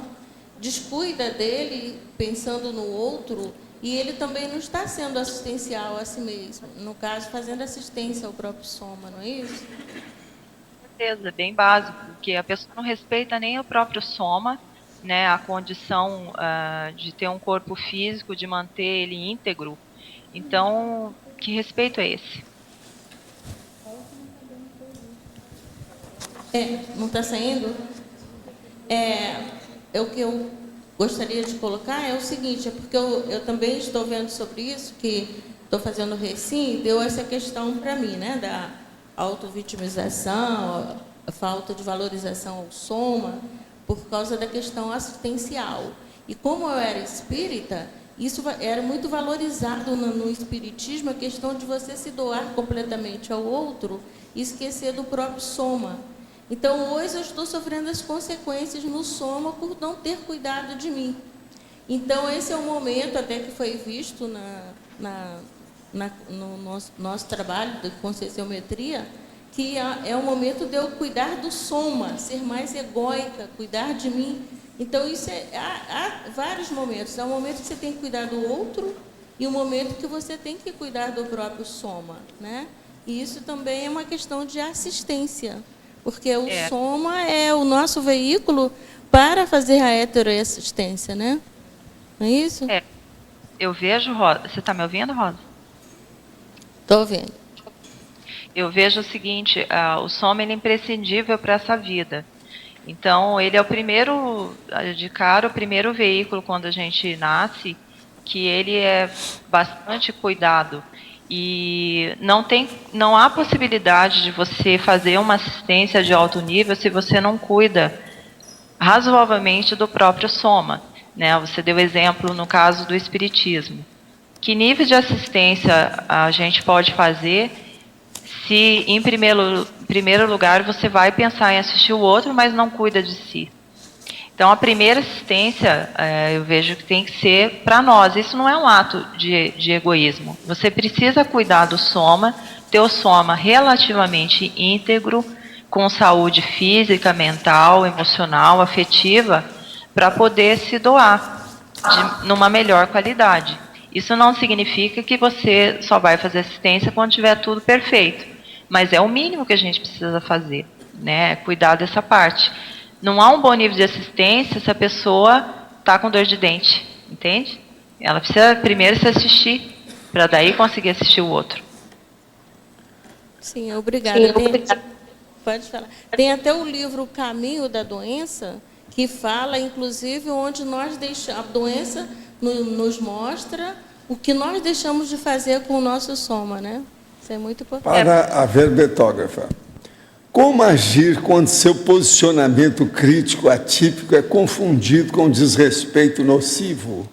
descuida dele, pensando no outro, e ele também não está sendo assistencial a si mesmo. No caso, fazendo assistência ao próprio soma, não é isso? Com certeza, bem básico, porque a pessoa não respeita nem o próprio soma, né, a condição de ter um corpo físico, de manter ele íntegro. Então, que respeito é esse? Não está saindo? O que eu gostaria de colocar é o seguinte, porque eu também estou vendo sobre isso, que estou fazendo o recim, deu essa questão para mim, né, da autovitimização, a falta de valorização ao soma, por causa da questão assistencial. E como eu era espírita, isso era muito valorizado no espiritismo, a questão de você se doar completamente ao outro e esquecer do próprio soma. Então, hoje eu estou sofrendo as consequências no soma por não ter cuidado de mim. Então, esse é o momento, até que foi visto no nosso trabalho de conscienciometria, que é o momento de eu cuidar do soma, ser mais egóica, cuidar de mim. Então, há vários momentos. Há um momento que você tem que cuidar do outro e um momento que você tem que cuidar do próprio soma, né? E isso também é uma questão de assistência, porque o soma é o nosso veículo para fazer a heteroassistência, né? Não é isso? Eu vejo, Rosa... Você está me ouvindo, Rosa? Estou ouvindo. Eu vejo o seguinte, o soma ele é imprescindível para essa vida. Então, ele é o primeiro, de cara, o primeiro veículo quando a gente nasce, que ele é bastante cuidado. E não há possibilidade de você fazer uma assistência de alto nível se você não cuida razoavelmente do próprio soma, né? Você deu exemplo no caso do espiritismo. Que nível de assistência a gente pode fazer se, em primeiro lugar, você vai pensar em assistir o outro, mas não cuida de si? Então, a primeira assistência, eu vejo que tem que ser para nós. Isso não é um ato de egoísmo. Você precisa cuidar do soma, ter o soma relativamente íntegro, com saúde física, mental, emocional, afetiva, para poder se doar numa melhor qualidade. Isso não significa que você só vai fazer assistência quando tiver tudo perfeito. mas é o mínimo que a gente precisa fazer, né? Cuidar dessa parte. Não há um bom nível de assistência se a pessoa está com dor de dente, entende? Ela precisa primeiro se assistir, para daí conseguir assistir o outro. Sim, obrigada. Pode falar. Tem até o livro O Caminho da Doença, que fala, inclusive, onde nós deixamos, a doença nos mostra o que nós deixamos de fazer com o nosso soma, né? Isso é muito importante. Para a verbetógrafa, como agir quando seu posicionamento crítico atípico é confundido com desrespeito nocivo?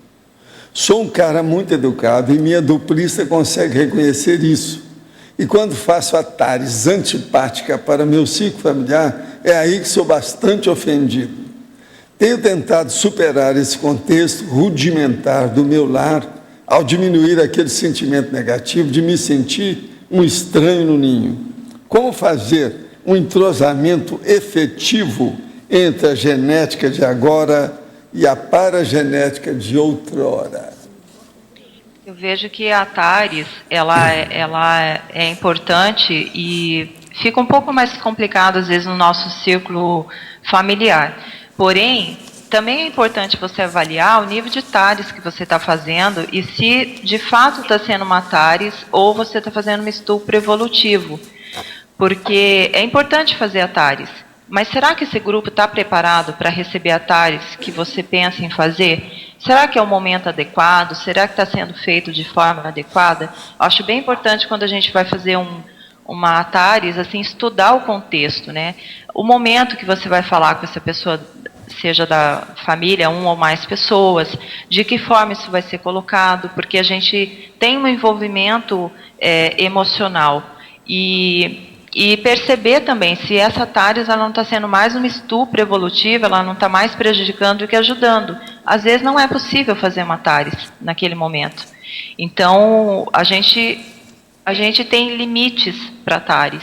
Sou um cara muito educado e minha duplista consegue reconhecer isso. E quando faço atares antipática para meu ciclo familiar, é aí que sou bastante ofendido. Tenho tentado superar esse contexto rudimentar do meu lar ao diminuir aquele sentimento negativo de me sentir um estranho no ninho. Como fazer um entrosamento efetivo entre a genética de agora e a paragenética de outrora? Eu vejo que a TARES, ela é importante e fica um pouco mais complicado, às vezes, no nosso círculo familiar. Porém, também é importante você avaliar o nível de TARES que você está fazendo e se, de fato, está sendo uma TARES ou você está fazendo um estupro evolutivo. Porque é importante fazer a TARES, mas será que esse grupo está preparado para receber a TARES que você pensa em fazer? Será que é o momento adequado? Será que está sendo feito de forma adequada? Acho bem importante quando a gente vai fazer uma TARES, assim, estudar o contexto, né? O momento que você vai falar com essa pessoa, seja da família, uma ou mais pessoas, de que forma isso vai ser colocado, porque a gente tem um envolvimento emocional. E perceber também se essa TARES ela não está sendo mais uma estupro evolutiva, ela não está mais prejudicando do que ajudando. Às vezes não é possível fazer uma TARES naquele momento. Então, a gente tem limites para TARES.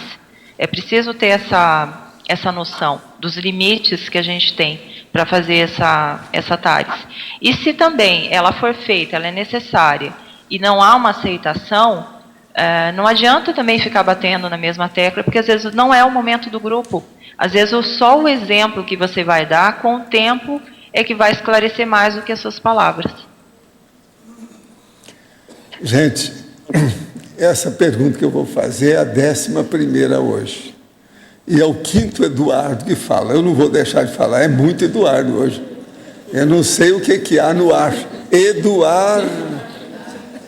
É preciso ter essa noção dos limites que a gente tem para fazer essa TARES. E se também ela for feita, ela é necessária, e não há uma aceitação, não adianta também ficar batendo na mesma tecla, porque às vezes não é o momento do grupo. Às vezes só o exemplo que você vai dar, com o tempo, é que vai esclarecer mais do que as suas palavras. Gente, essa pergunta que eu vou fazer é a 11ª hoje. E é o 5º Eduardo que fala. Eu não vou deixar de falar, é muito Eduardo hoje. Eu não sei o que há no ar.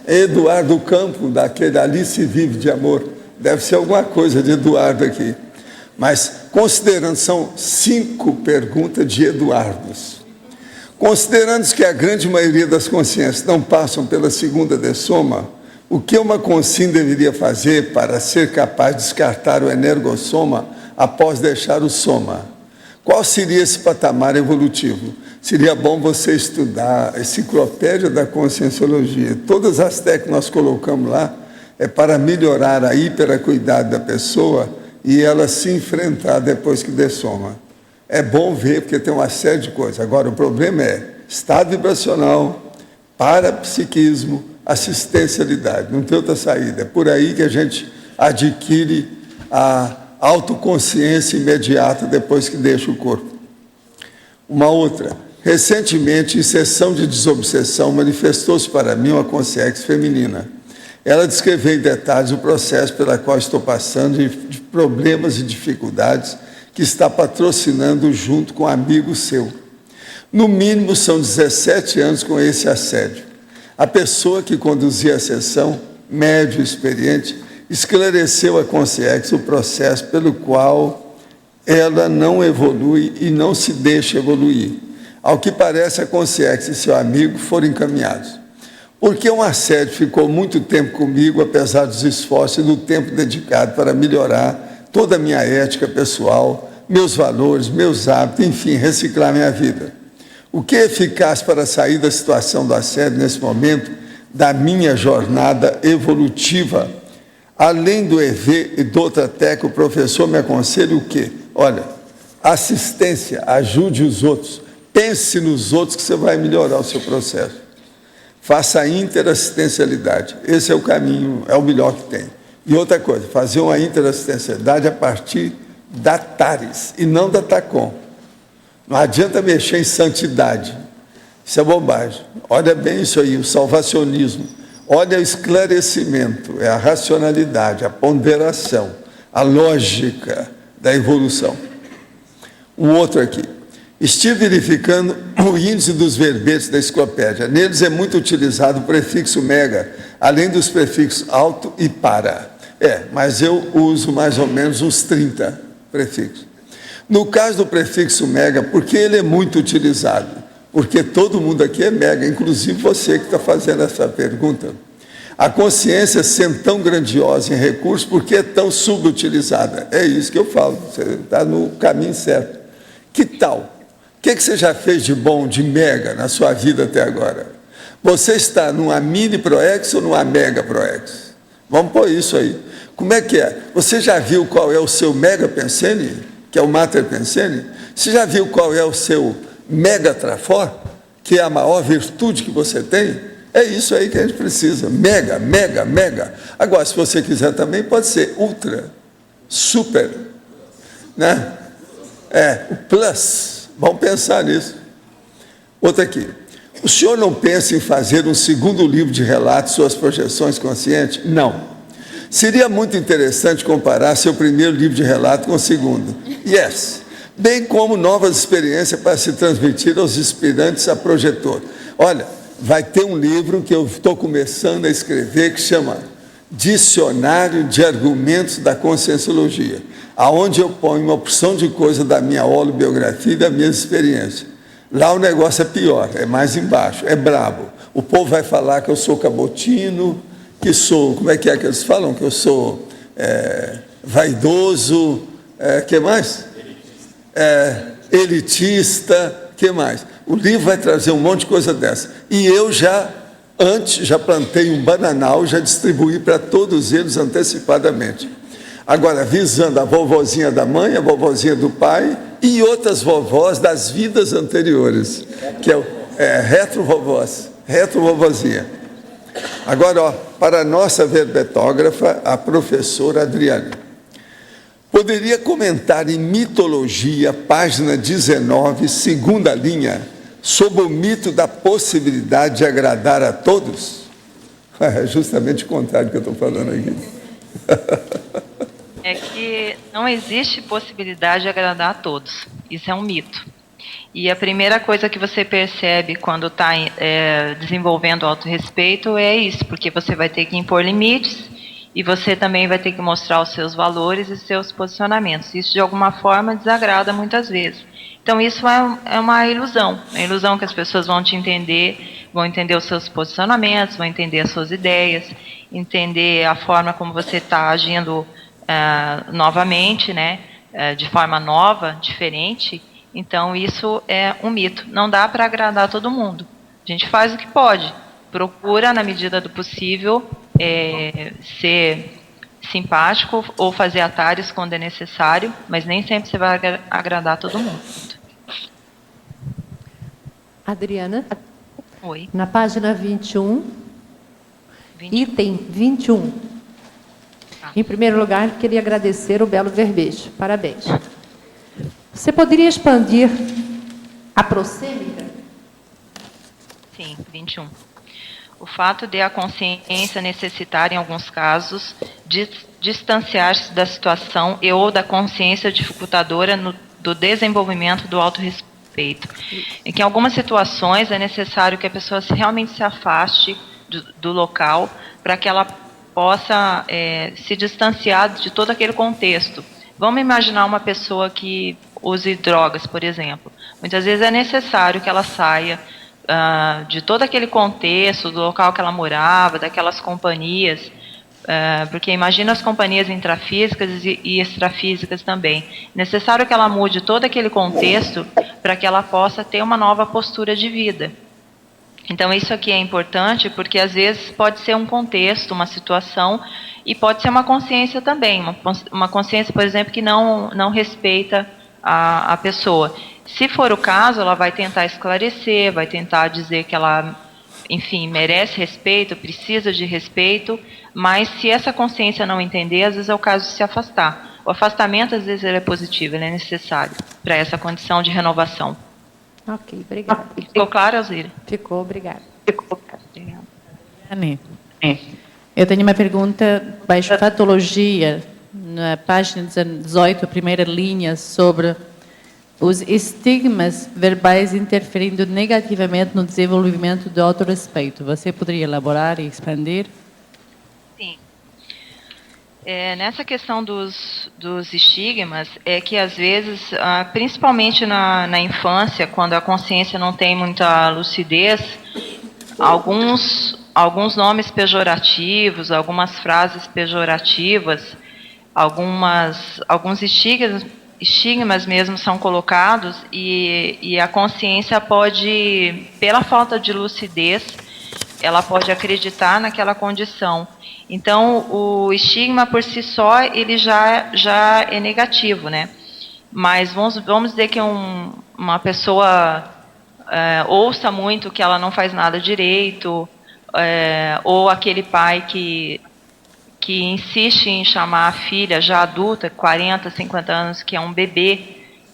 Eduardo Campo, daquele Ali Se Vive de Amor. Deve ser alguma coisa de Eduardo aqui. Mas, considerando, são 5 perguntas de Eduardos. Considerando que a grande maioria das consciências não passam pela segunda dessoma, o que uma consciência deveria fazer para ser capaz de descartar o energossoma após deixar o soma? Qual seria esse patamar evolutivo? Seria bom você estudar a enciclopédia da conscienciologia. Todas as técnicas que nós colocamos lá é para melhorar a hiperacuidade da pessoa e ela se enfrentar depois que dessoma. É bom ver, porque tem uma série de coisas. Agora, o problema é estado vibracional, parapsiquismo, assistencialidade. Não tem outra saída. É por aí que a gente adquire a autoconsciência imediata depois que deixa o corpo. Uma outra. Recentemente, em sessão de desobsessão, manifestou-se para mim uma consciência feminina. Ela descreveu em detalhes o processo pela qual estou passando de problemas e dificuldades que está patrocinando junto com um amigo seu. No mínimo, são 17 anos com esse assédio. A pessoa que conduzia a sessão, médio experiente, esclareceu a consciência o processo pelo qual ela não evolui e não se deixa evoluir. Ao que parece, a consciência e seu amigo foram encaminhados. Porque um assédio ficou muito tempo comigo, apesar dos esforços e do tempo dedicado para melhorar toda a minha ética pessoal, meus valores, meus hábitos, enfim, reciclar minha vida. O que é eficaz para sair da situação do assédio nesse momento da minha jornada evolutiva? Além do EV e do outra técnica, o professor me aconselha o quê? Olha, assistência, ajude os outros, pense nos outros que você vai melhorar o seu processo. Faça a interassistencialidade. Esse é o caminho, é o melhor que tem. E outra coisa, fazer uma interassistencialidade a partir da TARES e não da TACOM. Não adianta mexer em santidade. Isso é bobagem. Olha bem isso aí, o salvacionismo. Olha o esclarecimento, é a racionalidade, a ponderação, a lógica da evolução. Um outro aqui. Estive verificando o índice dos verbetes da enciclopédia. Neles é muito utilizado o prefixo mega, além dos prefixos alto e para. Mas eu uso mais ou menos uns 30 prefixos. No caso do prefixo mega, por que ele é muito utilizado? Porque todo mundo aqui é mega, inclusive você que está fazendo essa pergunta. A consciência sendo tão grandiosa em recursos, por que é tão subutilizada? É isso que eu falo, você está no caminho certo. Que tal? O que você já fez de bom, de mega, na sua vida até agora? Você está numa mini proex ou numa mega proex? Vamos pôr isso aí. Como é que é? Você já viu qual é o seu mega pensene, que é o mater pensene? Você já viu qual é o seu mega trafor, que é a maior virtude que você tem? É isso aí que a gente precisa. Mega, mega, mega. Agora, se você quiser também, pode ser ultra, super, né? O plus. Vamos pensar nisso. Outra aqui. O senhor não pensa em fazer um segundo livro de relatos, suas projeções conscientes? Não. Seria muito interessante comparar seu primeiro livro de relato com o segundo. Yes. Bem como novas experiências para se transmitir aos aspirantes a projetor. Olha, vai ter um livro que eu estou começando a escrever que chama Dicionário de Argumentos da Conscienciologia, aonde eu ponho uma opção de coisa da minha holobiografia e da minha experiência. Lá o negócio é pior, é mais embaixo, é brabo. O povo vai falar que eu sou cabotino, que sou, como é que eles falam? Que eu sou vaidoso, que mais? Elitista, que mais? O livro vai trazer um monte de coisa dessa. E eu já plantei um bananal, já distribuí para todos eles antecipadamente. Agora, visando a vovozinha da mãe, a vovozinha do pai e outras vovós das vidas anteriores, que é retrovovozinha. Agora, para a nossa verbetógrafa, a professora Adriane. Poderia comentar em Mitologia, página 19, segunda linha, sobre o mito da possibilidade de agradar a todos? É justamente o contrário que eu estou falando aqui. É que não existe possibilidade de agradar a todos. Isso é um mito. E a primeira coisa que você percebe quando está desenvolvendo autorrespeito é isso, porque você vai ter que impor limites e você também vai ter que mostrar os seus valores e seus posicionamentos. Isso, de alguma forma, desagrada muitas vezes. Então, isso é uma ilusão. É uma ilusão que as pessoas vão te entender, vão entender os seus posicionamentos, vão entender as suas ideias, entender a forma como você está agindo novamente, né, de forma nova, diferente. Então, isso é um mito. Não dá para agradar todo mundo. A gente faz o que pode. Procura, na medida do possível, ser simpático ou fazer atares quando é necessário, mas nem sempre você vai agradar todo mundo. Adriana? Oi. Na página 21, item 21. Em primeiro lugar, queria agradecer o belo verbete. Parabéns. Você poderia expandir a prosêmica? Sim, 21. O fato de a consciência necessitar, em alguns casos, de distanciar-se da situação e ou da consciência dificultadora do desenvolvimento do autorrespeito. Em que, em algumas situações, é necessário que a pessoa realmente se afaste do local para que ela possa se distanciar de todo aquele contexto. Vamos imaginar uma pessoa que use drogas, por exemplo. Muitas vezes é necessário que ela saia de todo aquele contexto, do local que ela morava, daquelas companhias, porque imagina as companhias intrafísicas e extrafísicas também. É necessário que ela mude todo aquele contexto para que ela possa ter uma nova postura de vida. Então, isso aqui é importante porque, às vezes, pode ser um contexto, uma situação, e pode ser uma consciência também, uma consciência, por exemplo, que não respeita a pessoa. Se for o caso, ela vai tentar esclarecer, vai tentar dizer que ela enfim, merece respeito, precisa de respeito, mas se essa consciência não entender, às vezes é o caso de se afastar. O afastamento, às vezes, ele é positivo, ele é necessário para essa condição de renovação. Ok, obrigada. Ficou claro, Alzira? Ficou, obrigada. Obrigada. Anne, eu tenho uma pergunta baixo patologia, na página 18, a primeira linha, sobre os estigmas verbais interferindo negativamente no desenvolvimento do autorrespeito. Você poderia elaborar e expandir? Sim. Nessa questão dos estigmas, é que às vezes, principalmente na infância, quando a consciência não tem muita lucidez, alguns nomes pejorativos, algumas frases pejorativas, alguns estigmas mesmo são colocados e a consciência pode, pela falta de lucidez, ela pode acreditar naquela condição. Então, o estigma por si só, ele já é negativo, né? Mas vamos dizer que uma pessoa ouça muito que ela não faz nada direito, ou aquele pai que insiste em chamar a filha já adulta, 40, 50 anos, que é um bebê.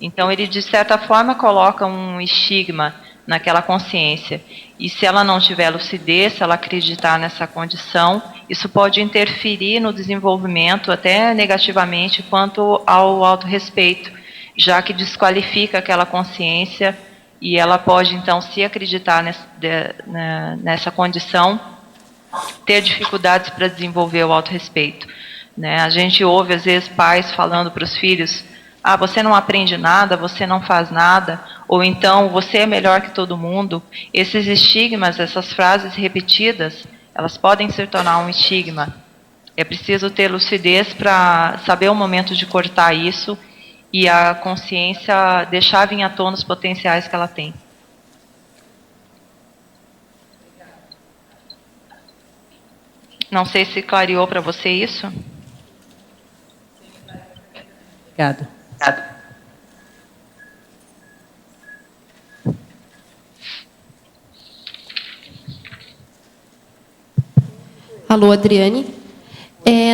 Então, ele, de certa forma, coloca um estigma naquela consciência. E se ela não tiver lucidez, se ela acreditar nessa condição, isso pode interferir no desenvolvimento, até negativamente, quanto ao autorrespeito, já que desqualifica aquela consciência e ela pode, então, se acreditar nessa condição, ter dificuldades para desenvolver o autorrespeito, né? A gente ouve, às vezes, pais falando para os filhos: você não aprende nada, você não faz nada, ou então, você é melhor que todo mundo. Esses estigmas, essas frases repetidas, elas podem se tornar um estigma. É preciso ter lucidez para saber o momento de cortar isso e a consciência deixar vir à tona os potenciais que ela tem. Não sei se clareou para você isso. Obrigada. Alô, Adriane.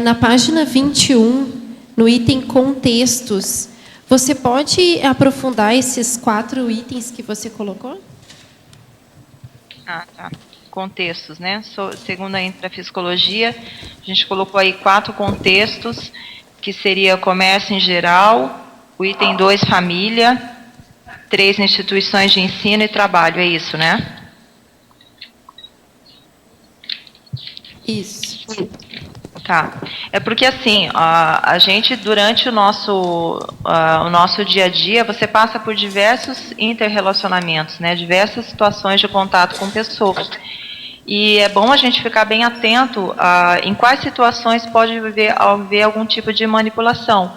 Na página 21, no item contextos, você pode aprofundar esses 4 itens que você colocou? Tá. Contextos, né? Segundo a intrafisicologia, a gente colocou aí 4 contextos, que seria comércio em geral, o item 2, família, 3, instituições de ensino e trabalho, é isso, né? Isso. Tá. É porque, assim, a gente, durante o nosso dia a dia, você passa por diversos interrelacionamentos, né? Diversas situações de contato com pessoas. E é bom a gente ficar bem atento em quais situações pode haver algum tipo de manipulação.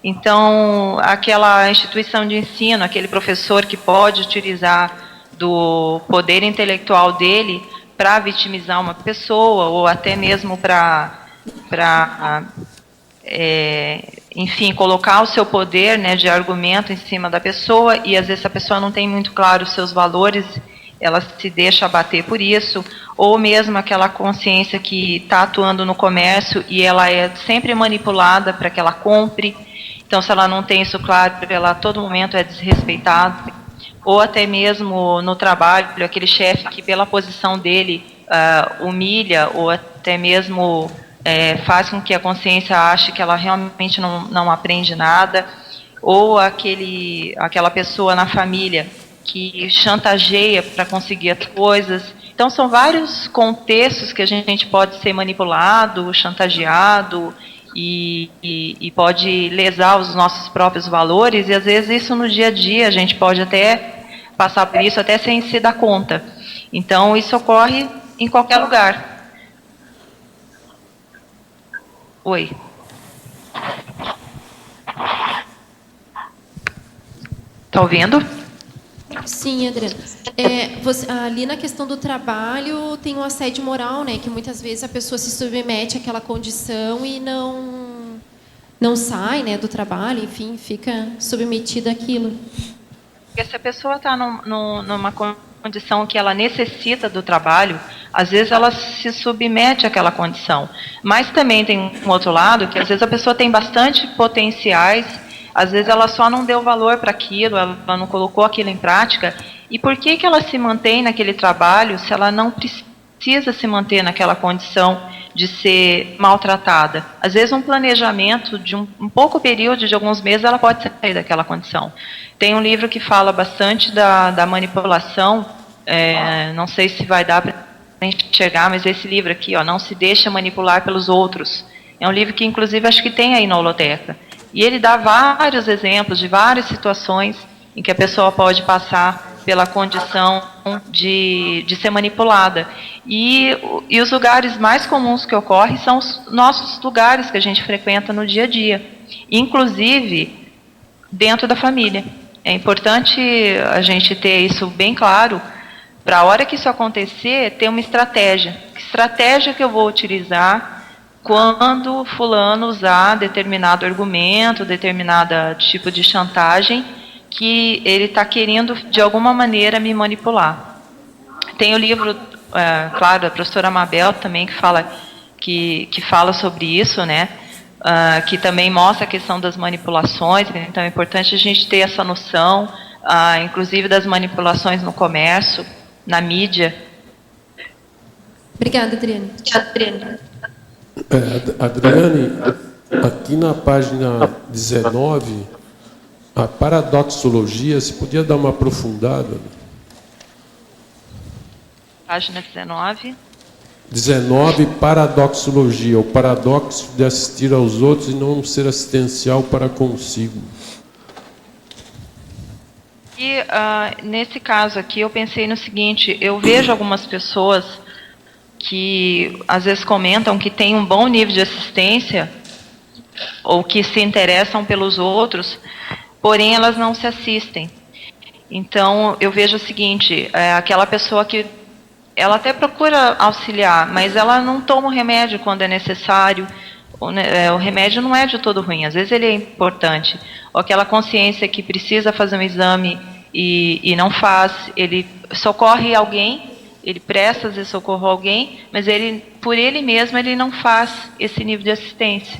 Então, aquela instituição de ensino, aquele professor que pode utilizar do poder intelectual dele para vitimizar uma pessoa, ou até mesmo enfim, colocar o seu poder, né, de argumento em cima da pessoa, e às vezes a pessoa não tem muito claro os seus valores, ela se deixa abater por isso, ou mesmo aquela consciência que está atuando no comércio e ela é sempre manipulada para que ela compre. Então, se ela não tem isso claro, ela a todo momento é desrespeitada. Ou até mesmo no trabalho, aquele chefe que pela posição dele humilha, ou até mesmo faz com que a consciência ache que ela realmente não aprende nada. Ou aquela pessoa na família que chantageia para conseguir as coisas. Então, são vários contextos que a gente pode ser manipulado, chantageado, e pode lesar os nossos próprios valores, e às vezes isso no dia a dia, a gente pode até passar por isso até sem se dar conta. Então, isso ocorre em qualquer lugar. Oi. Está ouvindo? Sim, Adriana. Ali na questão do trabalho tem o assédio moral, né? Que muitas vezes a pessoa se submete àquela condição e não sai, né, do trabalho, enfim, fica submetida àquilo. Porque se a pessoa está numa condição que ela necessita do trabalho, às vezes ela se submete àquela condição. Mas também tem um outro lado, que às vezes a pessoa tem bastante potenciais, às vezes ela só não deu valor para aquilo, ela não colocou aquilo em prática. E por que ela se mantém naquele trabalho se ela não precisa se manter naquela condição de ser maltratada? Às vezes um planejamento de um pouco período, de alguns meses, ela pode sair daquela condição. Tem um livro que fala bastante da manipulação, não sei se vai dar para enxergar, mas esse livro aqui, ó, Não Se Deixa Manipular Pelos Outros, é um livro que inclusive acho que tem aí na holoteca. E ele dá vários exemplos de várias situações em que a pessoa pode passar pela condição de ser manipulada. E os lugares mais comuns que ocorrem são os nossos lugares que a gente frequenta no dia a dia, inclusive dentro da família. É importante a gente ter isso bem claro, para a hora que isso acontecer, ter uma estratégia. Que estratégia que eu vou utilizar quando fulano usar determinado argumento, determinado tipo de chantagem, que ele está querendo, de alguma maneira, me manipular. Tem o livro, claro, da professora Mabel também, que fala sobre isso, né? Que também mostra a questão das manipulações. Então é importante a gente ter essa noção, inclusive das manipulações no comércio, na mídia. Obrigada, Adriane. Adriane, aqui na página 19, a paradoxologia, você podia dar uma aprofundada? Página 19. 19, paradoxologia, o paradoxo de assistir aos outros e não ser assistencial para consigo. E nesse caso aqui eu pensei no seguinte: eu vejo algumas pessoas que às vezes comentam que têm um bom nível de assistência ou que se interessam pelos outros, porém elas não se assistem. Então eu vejo o seguinte: aquela pessoa que ela até procura auxiliar, mas ela não toma o remédio quando é necessário. O remédio não é de todo ruim, às vezes ele é importante. Ou aquela consciência que precisa fazer um exame e não faz, ele socorre alguém, ele presta às vezes socorro a alguém, mas ele, por ele mesmo, ele não faz esse nível de assistência.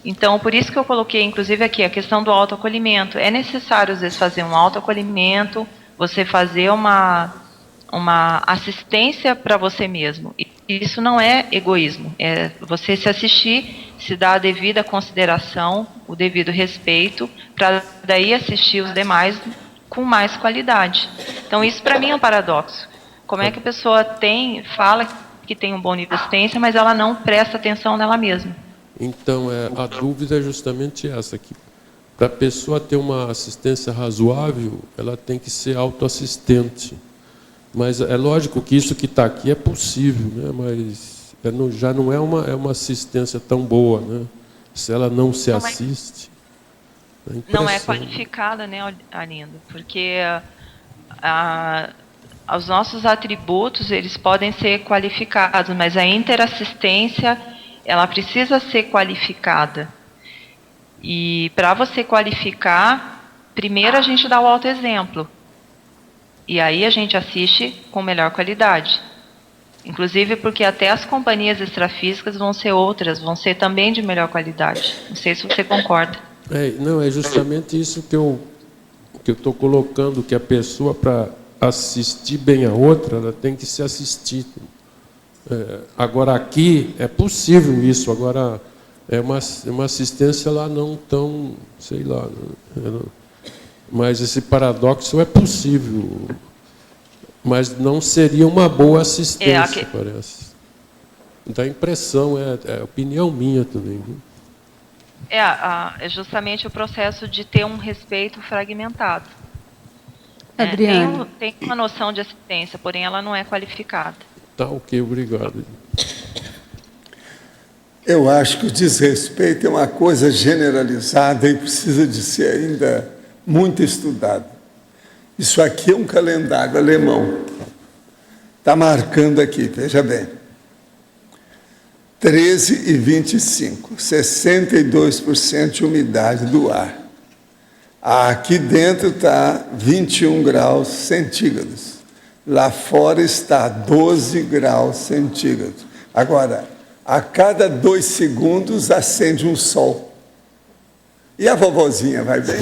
Então, por isso que eu coloquei, inclusive aqui, a questão do autoacolhimento. É necessário, às vezes, fazer um autoacolhimento, você fazer uma assistência para você mesmo. E isso não é egoísmo, é você se assistir, se dar a devida consideração, o devido respeito, para daí assistir os demais com mais qualidade. Então, isso para mim é um paradoxo. Como é que a pessoa fala que tem um bom nível de assistência, mas ela não presta atenção nela mesma? Então, a dúvida é justamente essa aqui. Para a pessoa ter uma assistência razoável, ela tem que ser autoassistente. Mas é lógico que isso que está aqui é possível, né? Mas já não é uma assistência tão boa, né? Se ela não se assiste. Não é qualificada, né, Arlindo? Porque os nossos atributos, eles podem ser qualificados, mas a interassistência, ela precisa ser qualificada. E para você qualificar, primeiro a gente dá o autoexemplo. E aí a gente assiste com melhor qualidade. Inclusive porque até as companhias extrafísicas vão ser outras, vão ser também de melhor qualidade. Não sei se você concorda. Não, é justamente isso que eu estou colocando, que a pessoa, para assistir bem a outra, ela tem que se assistir. Agora, aqui é possível isso, agora é uma assistência lá não tão, sei lá, mas esse paradoxo é possível, mas não seria uma boa assistência, parece. Dá impressão, é opinião minha também. Viu? É justamente o processo de ter um respeito fragmentado. Adriane. Tem uma noção de assistência, porém ela não é qualificada. Tá, ok, obrigado. Eu acho que o desrespeito é uma coisa generalizada e precisa de ser ainda muito estudado. Isso aqui é um calendário alemão. Está marcando aqui, veja bem. 13,25, 62% de umidade do ar. Aqui dentro está 21 graus centígrados. Lá fora está 12 graus centígrados. Agora, a cada 2 segundos acende um sol. E a vovozinha, vai bem?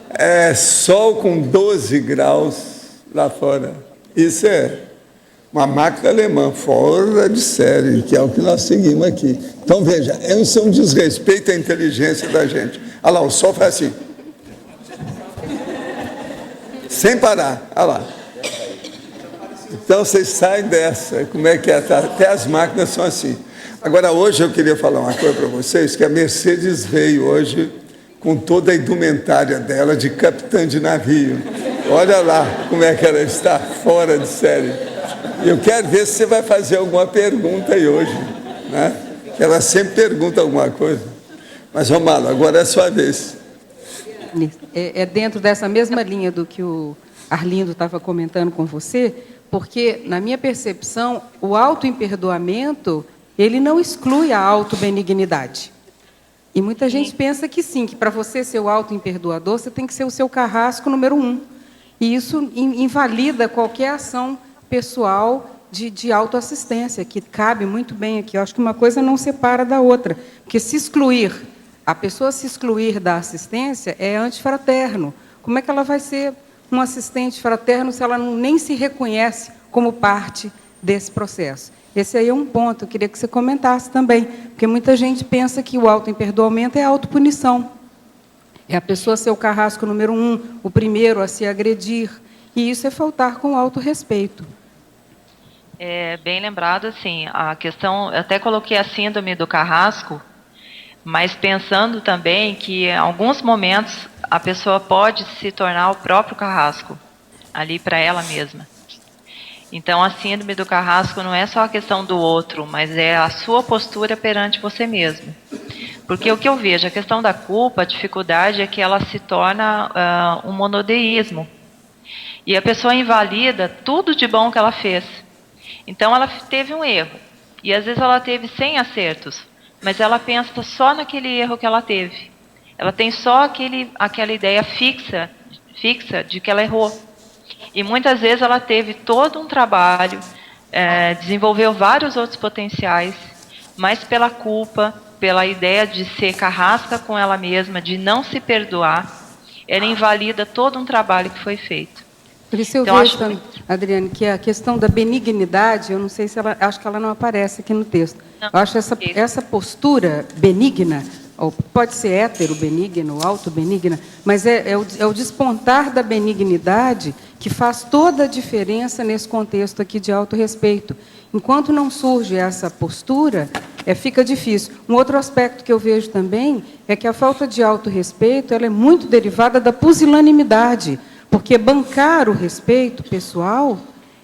É sol com 12 graus lá fora. Isso é uma máquina alemã, fora de série, que é o que nós seguimos aqui. Então, veja, isso é um desrespeito à inteligência da gente. Olha lá, o sol faz assim. Sem parar, olha lá. Então, vocês saem dessa. Como é que é? Até as máquinas são assim. Agora, hoje eu queria falar uma coisa para vocês, que a Mercedes veio hoje com toda a indumentária dela de capitã de navio. Olha lá como é que ela está, fora de série. Eu quero ver se você vai fazer alguma pergunta aí hoje, né? Ela sempre pergunta alguma coisa. Mas, Romalo, agora é a sua vez. É dentro dessa mesma linha do que o Arlindo estava comentando com você, porque, na minha percepção, o autoimperdoamento, ele não exclui a autobenignidade. E muita gente pensa que sim, que para você ser o autoimperdoador, você tem que ser o seu carrasco número 1. E isso invalida qualquer ação pessoal de autoassistência, que cabe muito bem aqui. Eu acho que uma coisa não separa da outra. Porque a pessoa se excluir da assistência é antifraterno. Como é que ela vai ser um assistente fraterno se ela nem se reconhece como parte desse processo? Esse aí é um ponto, eu queria que você comentasse também, porque muita gente pensa que o autoimperdoamento é autopunição. É a pessoa ser o carrasco número 1, o primeiro a se agredir, e isso é faltar com autorrespeito. É bem lembrado, assim, a questão, eu até coloquei a síndrome do carrasco, mas pensando também que em alguns momentos a pessoa pode se tornar o próprio carrasco, ali para ela mesma. Então, a síndrome do carrasco não é só a questão do outro, mas é a sua postura perante você mesmo. Porque o que eu vejo, a questão da culpa, a dificuldade é que ela se torna um monodeísmo. E a pessoa invalida tudo de bom que ela fez. Então, ela teve um erro. E, às vezes, ela teve 100 acertos. Mas ela pensa só naquele erro que ela teve. Ela tem só aquela ideia fixa de que ela errou. E muitas vezes ela teve todo um trabalho, desenvolveu vários outros potenciais, mas pela culpa, pela ideia de ser carrasca com ela mesma, de não se perdoar, ela invalida todo um trabalho que foi feito. Por isso eu vejo, Adriane, que a questão da benignidade, eu não sei se acho que ela não aparece aqui no texto. Não, eu acho essa postura benigna, ou pode ser hétero benigno, auto benigna, mas é o despontar da benignidade que faz toda a diferença nesse contexto aqui de autorrespeito. Enquanto não surge essa postura, fica difícil. Um outro aspecto que eu vejo também é que a falta de autorrespeito ela é muito derivada da pusilanimidade, porque bancar o respeito pessoal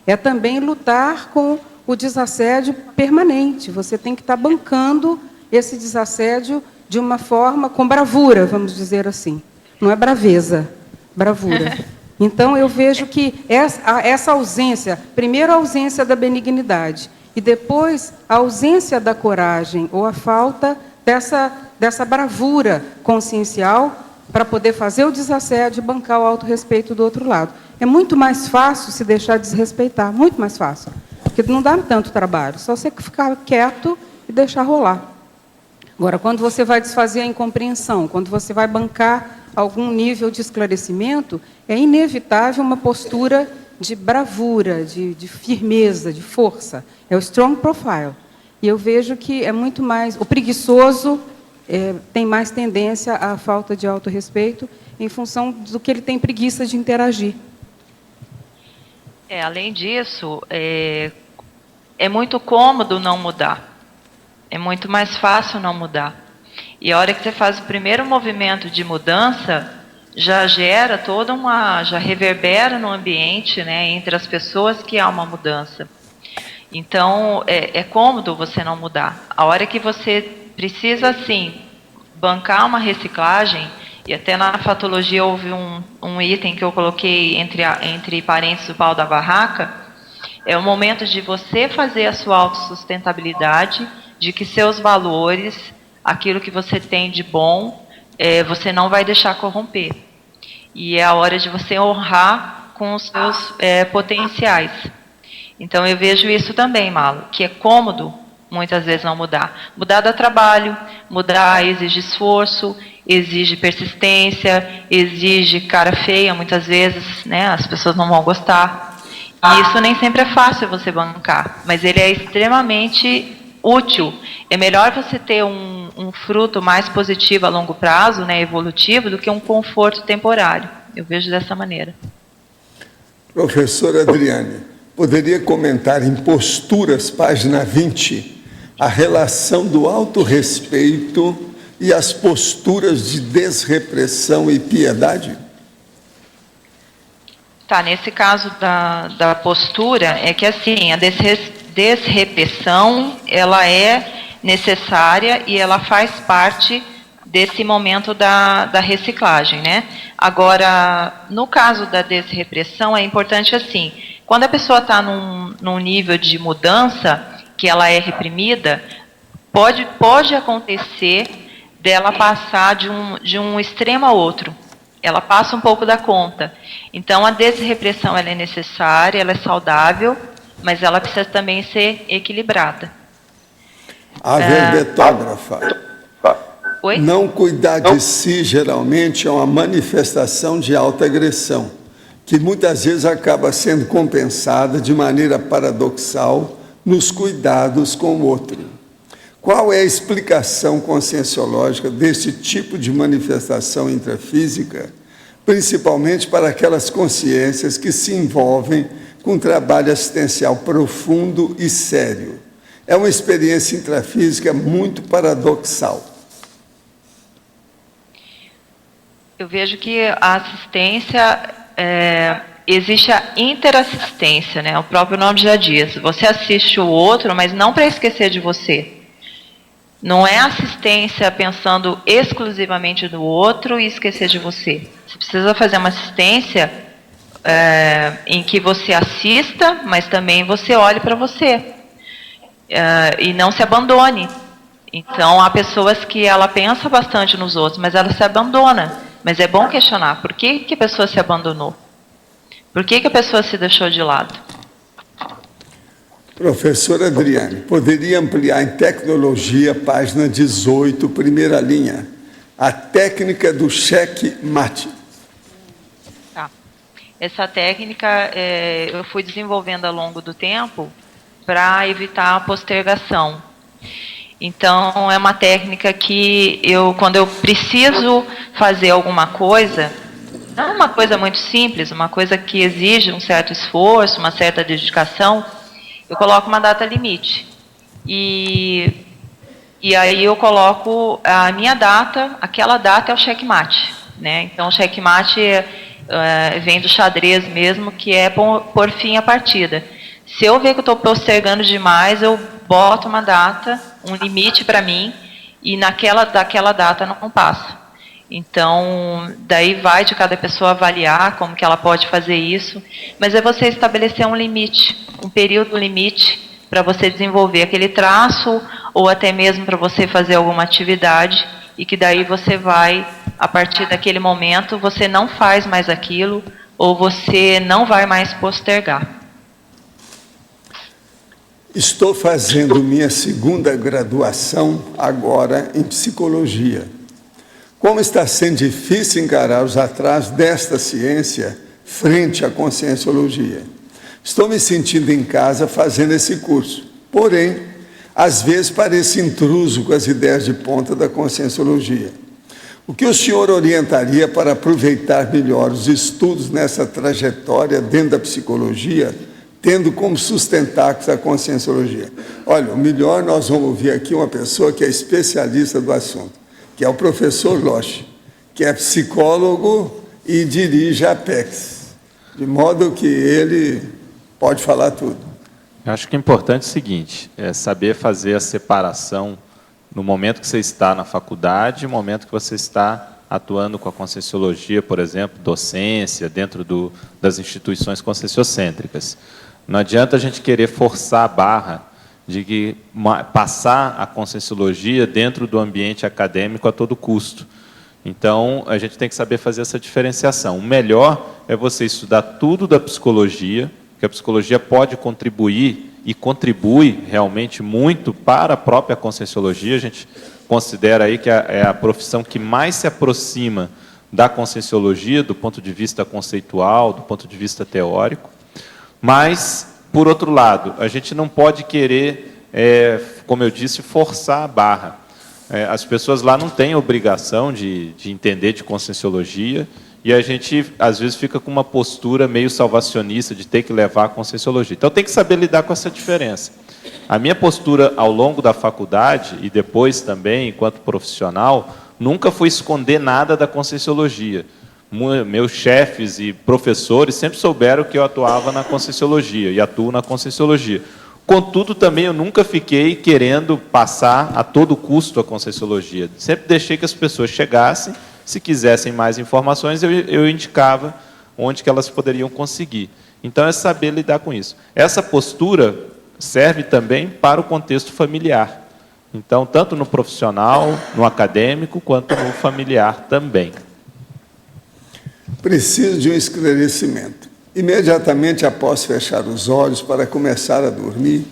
é também lutar com o desassédio permanente. Você tem que estar bancando esse desassédio de uma forma com bravura, vamos dizer assim. Não é braveza, bravura. Então, eu vejo que essa ausência, primeiro a ausência da benignidade, e depois a ausência da coragem, ou a falta dessa bravura consciencial para poder fazer o desassédio e bancar o autorrespeito do outro lado. É muito mais fácil se deixar desrespeitar, muito mais fácil, porque não dá tanto trabalho, só você ficar quieto e deixar rolar. Agora, quando você vai desfazer a incompreensão, quando você vai bancar algum nível de esclarecimento, é inevitável uma postura de bravura, de firmeza, de força. É o strong profile. E eu vejo que é muito mais... O preguiçoso tem mais tendência à falta de autorrespeito em função do que ele tem preguiça de interagir. Além disso, é muito cômodo não mudar. É muito mais fácil não mudar. E a hora que você faz o primeiro movimento de mudança, já gera já reverbera no ambiente, né, entre as pessoas que há uma mudança. Então, é cômodo você não mudar. A hora que você precisa, assim, bancar uma reciclagem, e até na fatologia houve um item que eu coloquei entre parênteses o pau da barraca, é o momento de você fazer a sua autossustentabilidade, de que seus valores, aquilo que você tem de bom, você não vai deixar corromper. E é a hora de você honrar com os seus potenciais. Então, eu vejo isso também, Malo, que é cômodo, muitas vezes, não mudar. Mudar dá trabalho, mudar exige esforço, exige persistência, exige cara feia, muitas vezes, né, as pessoas não vão gostar. E isso nem sempre é fácil você bancar, mas ele é extremamente útil. É melhor você ter um fruto mais positivo a longo prazo, né, evolutivo, do que um conforto temporário. Eu vejo dessa maneira. Professora Adriane, poderia comentar em Posturas, página 20, a relação do autorrespeito e as posturas de desrepressão e piedade? Tá, nesse caso da postura, é que assim, a desrepressão, ela é necessária e ela faz parte desse momento da reciclagem, né? Agora, no caso da desrepressão, é importante assim, quando a pessoa está num nível de mudança, que ela é reprimida, pode acontecer dela passar de um extremo a outro. Ela passa um pouco da conta. Então, a desrepressão ela é necessária, ela é saudável, mas ela precisa também ser equilibrada. A verbetógrafa. Oi? Não cuidar de si, geralmente, é uma manifestação de alta agressão, que muitas vezes acaba sendo compensada de maneira paradoxal nos cuidados com o outro. Qual é a explicação conscienciológica desse tipo de manifestação intrafísica, principalmente para aquelas consciências que se envolvem com trabalho assistencial profundo e sério? É uma experiência intrafísica muito paradoxal. Eu vejo que a assistência, existe a interassistência, né? O próprio nome já diz. Você assiste o outro, mas não para esquecer de você. Não é assistência pensando exclusivamente no outro e esquecer de você. Você precisa fazer uma assistência em que você assista, mas também você olhe para você. E não se abandone. Então, há pessoas que ela pensa bastante nos outros, mas ela se abandona. Mas é bom questionar, por que a pessoa se abandonou? Por que a pessoa se deixou de lado? Professora Adriane, poderia ampliar em tecnologia, página 18, primeira linha, a técnica do cheque-mate. Tá. Essa técnica eu fui desenvolvendo ao longo do tempo para evitar a postergação. Então, é uma técnica que quando eu preciso fazer alguma coisa, não é uma coisa muito simples, uma coisa que exige um certo esforço, uma certa dedicação, eu coloco uma data limite. E aí eu coloco a minha data, aquela data é o checkmate, né? Então, o checkmate vem do xadrez mesmo, que é por fim a partida. Se eu ver que eu estou postergando demais, eu boto uma data, um limite para mim, e daquela data não passa. Então, daí vai de cada pessoa avaliar como que ela pode fazer isso, mas é você estabelecer um limite, um período limite para você desenvolver aquele traço, ou até mesmo para você fazer alguma atividade, e que daí você vai, a partir daquele momento, você não faz mais aquilo, ou você não vai mais postergar. Estou fazendo minha segunda graduação agora em psicologia. Como está sendo difícil encarar os atrasos desta ciência frente à conscienciologia. Estou me sentindo em casa fazendo esse curso, porém, às vezes pareço intruso com as ideias de ponta da conscienciologia. O que o senhor orientaria para aproveitar melhor os estudos nessa trajetória dentro da psicologia, tendo como sustentáculos a conscienciologia? Olha, o melhor nós vamos ouvir aqui uma pessoa que é especialista do assunto, que é o professor Loche, que é psicólogo e dirige a Apex, de modo que ele pode falar tudo. Eu acho que é importante o seguinte, é saber fazer a separação no momento que você está na faculdade e no momento que você está atuando com a conscienciologia, por exemplo, docência, dentro das instituições conscienciocêntricas. Não adianta a gente querer forçar a barra de passar a conscienciologia dentro do ambiente acadêmico a todo custo. Então, a gente tem que saber fazer essa diferenciação. O melhor é você estudar tudo da psicologia, que a psicologia pode contribuir e contribui realmente muito para a própria conscienciologia. A gente considera aí que é a profissão que mais se aproxima da conscienciologia, do ponto de vista conceitual, do ponto de vista teórico. Mas, por outro lado, a gente não pode querer, como eu disse, forçar a barra. As pessoas lá não têm obrigação de entender de conscienciologia, e a gente, às vezes, fica com uma postura meio salvacionista de ter que levar a conscienciologia. Então, tem que saber lidar com essa diferença. A minha postura, ao longo da faculdade, e depois também, enquanto profissional, nunca foi esconder nada da conscienciologia. Meus chefes e professores sempre souberam que eu atuava na conscienciologia, e atuo na conscienciologia. Contudo, também eu nunca fiquei querendo passar a todo custo a conscienciologia. Sempre deixei que as pessoas chegassem, se quisessem mais informações, eu indicava onde que elas poderiam conseguir. Então, é saber lidar com isso. Essa postura serve também para o contexto familiar. Então, tanto no profissional, no acadêmico, quanto no familiar também. Preciso de um esclarecimento. Imediatamente após fechar os olhos para começar a dormir,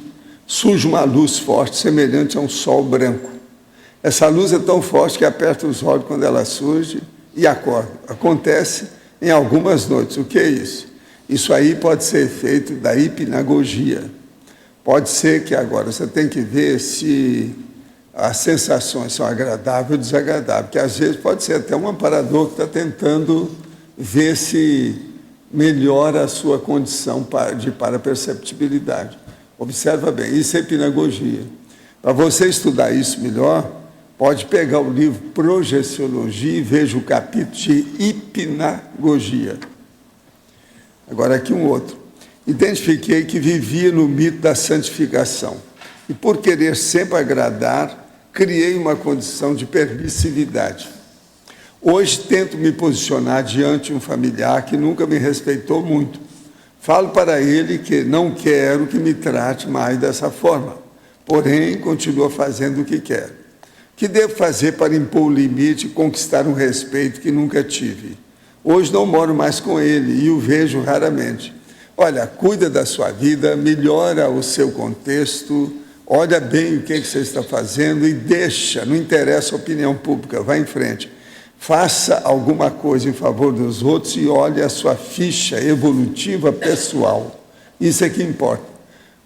surge uma luz forte, semelhante a um sol branco. Essa luz é tão forte que aperta os olhos quando ela surge e acorda. Acontece em algumas noites. O que é isso? Isso aí pode ser efeito da hipnagogia. Pode ser que agora você tem que ver se as sensações são agradáveis ou desagradáveis, porque às vezes pode ser até um amparador que está tentando ver se melhora a sua condição de paraperceptibilidade. Observa bem, isso é hipnagogia. Para você estudar isso melhor, pode pegar o livro Projeciologia e veja o capítulo de hipnagogia. Agora aqui um outro. Identifiquei que vivia no mito da santificação. E por querer sempre agradar, criei uma condição de permissividade. Hoje tento me posicionar diante de um familiar que nunca me respeitou muito. Falo para ele que não quero que me trate mais dessa forma, porém continua fazendo o que quer. O que devo fazer para impor o limite e conquistar um respeito que nunca tive? Hoje não moro mais com ele e o vejo raramente. Olha, cuida da sua vida, melhora o seu contexto, olha bem o que você está fazendo e deixa, não interessa a opinião pública, vá em frente. Faça alguma coisa em favor dos outros e olhe a sua ficha evolutiva pessoal. Isso é que importa.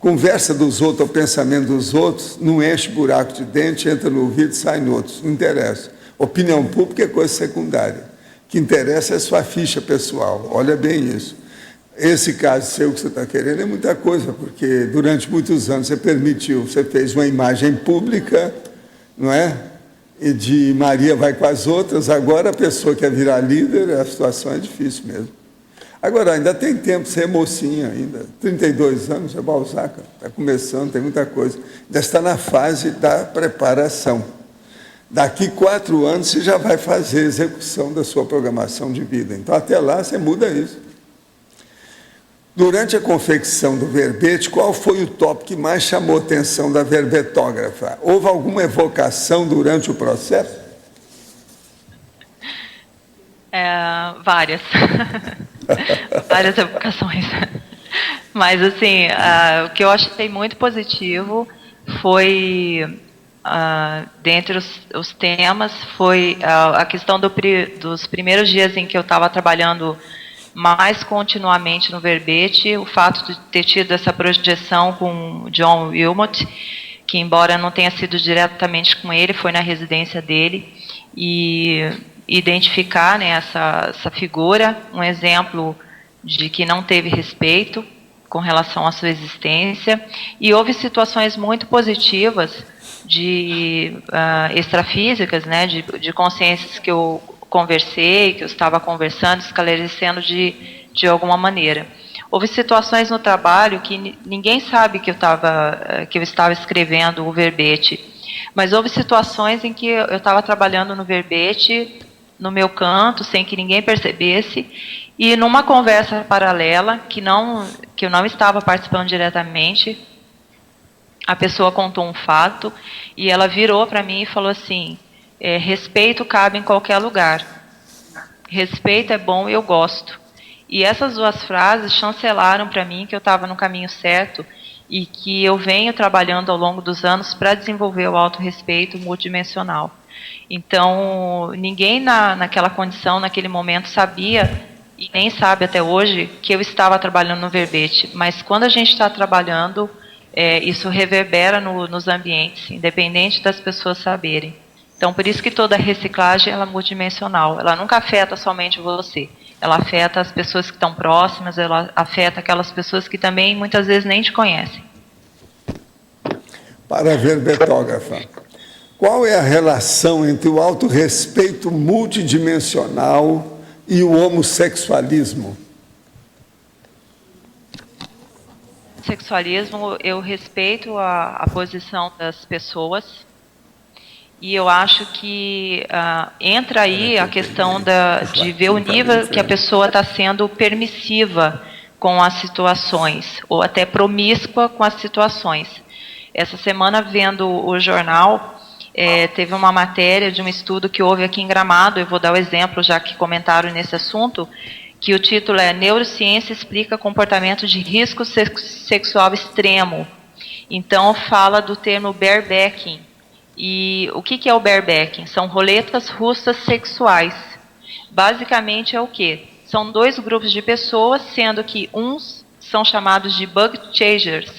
Conversa dos outros, o pensamento dos outros, não enche buraco de dente, entra no ouvido e sai no outro. Não interessa. Opinião pública é coisa secundária. O que interessa é a sua ficha pessoal. Olha bem isso. Esse caso seu que você está querendo é muita coisa, porque durante muitos anos você permitiu, você fez uma imagem pública, não é? E de Maria vai com as outras, agora a pessoa quer virar líder, a situação é difícil mesmo. Agora, ainda tem tempo, você é mocinha ainda, 32 anos, é Balzac, está começando, tem muita coisa. Ainda está na fase da preparação. Daqui 4 anos você já vai fazer a execução da sua programação de vida. Então, até lá, você muda isso. Durante a confecção do verbete, qual foi o tópico que mais chamou a atenção da verbetógrafa? Houve alguma evocação durante o processo? Várias. Várias evocações. Mas, assim, o que eu achei muito positivo foi, dentre os temas, foi a questão dos primeiros dias em que eu estava trabalhando mais continuamente no verbete, o fato de ter tido essa projeção com John Wilmot, que embora não tenha sido diretamente com ele, foi na residência dele, e identificar, né, essa figura, um exemplo de que não teve respeito com relação à sua existência, e houve situações muito positivas de extrafísicas, né, de consciências que eu conversei, que eu estava conversando, esclarecendo de alguma maneira. Houve situações no trabalho que ninguém sabe que eu estava escrevendo o verbete, mas houve situações em que eu estava trabalhando no verbete, no meu canto, sem que ninguém percebesse, e numa conversa paralela, que eu não estava participando diretamente, a pessoa contou um fato, e ela virou para mim e falou assim: respeito cabe em qualquer lugar. Respeito é bom e eu gosto. E essas duas frases chancelaram para mim que eu estava no caminho certo e que eu venho trabalhando ao longo dos anos para desenvolver o autorrespeito multidimensional. Então, ninguém naquela condição, naquele momento, sabia, e nem sabe até hoje, que eu estava trabalhando no verbete. Mas quando a gente está trabalhando, isso reverbera nos ambientes, independente das pessoas saberem. Então, por isso que toda reciclagem ela é multidimensional. Ela nunca afeta somente você. Ela afeta as pessoas que estão próximas, ela afeta aquelas pessoas que também muitas vezes nem te conhecem. Para a verbetógrafa, qual é a relação entre o autorrespeito multidimensional e o homossexualismo? Sexualismo, eu respeito a posição das pessoas. E eu acho que entra aí a questão de ver o nível que a pessoa está sendo permissiva com as situações, ou até promíscua com as situações. Essa semana, vendo o jornal, teve uma matéria de um estudo que houve aqui em Gramado, eu vou dar o exemplo, já que comentaram nesse assunto, que o título é Neurociência explica comportamento de risco sexual extremo. Então, fala do termo barebacking. E o que é o barebacking? São roletas russas sexuais. Basicamente é o quê? São dois grupos de pessoas, sendo que uns são chamados de bug chasers,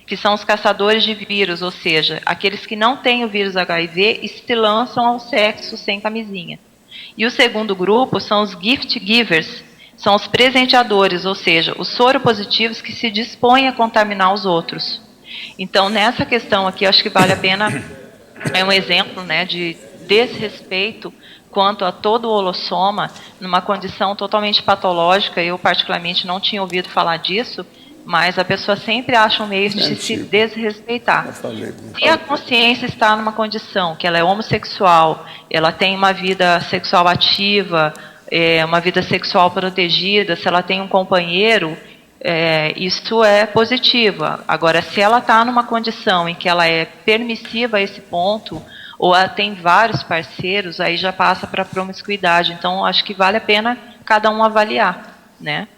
que são os caçadores de vírus, ou seja, aqueles que não têm o vírus HIV e se lançam ao sexo sem camisinha. E o segundo grupo são os gift givers, são os presenteadores, ou seja, os soropositivos que se dispõem a contaminar os outros. Então, nessa questão aqui, eu acho que vale a pena... É um exemplo, né, de desrespeito quanto a todo o holossoma, numa condição totalmente patológica. Eu, particularmente, não tinha ouvido falar disso, mas a pessoa sempre acha um meio de se desrespeitar. Se a consciência está numa condição que ela é homossexual, ela tem uma vida sexual ativa, uma vida sexual protegida, se ela tem um companheiro... isso é positiva. Agora, se ela está numa condição em que ela é permissiva a esse ponto, ou ela tem vários parceiros, aí já passa para a promiscuidade. Então, acho que vale a pena cada um avaliar, né?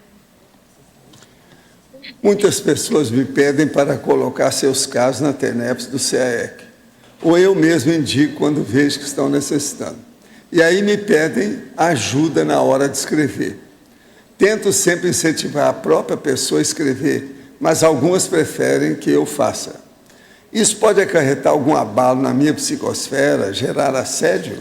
Muitas pessoas me pedem para colocar seus casos na TENEPS do CAEC, ou eu mesmo indico quando vejo que estão necessitando. E aí me pedem ajuda na hora de escrever. Tento sempre incentivar a própria pessoa a escrever, mas algumas preferem que eu faça. Isso pode acarretar algum abalo na minha psicosfera, gerar assédio?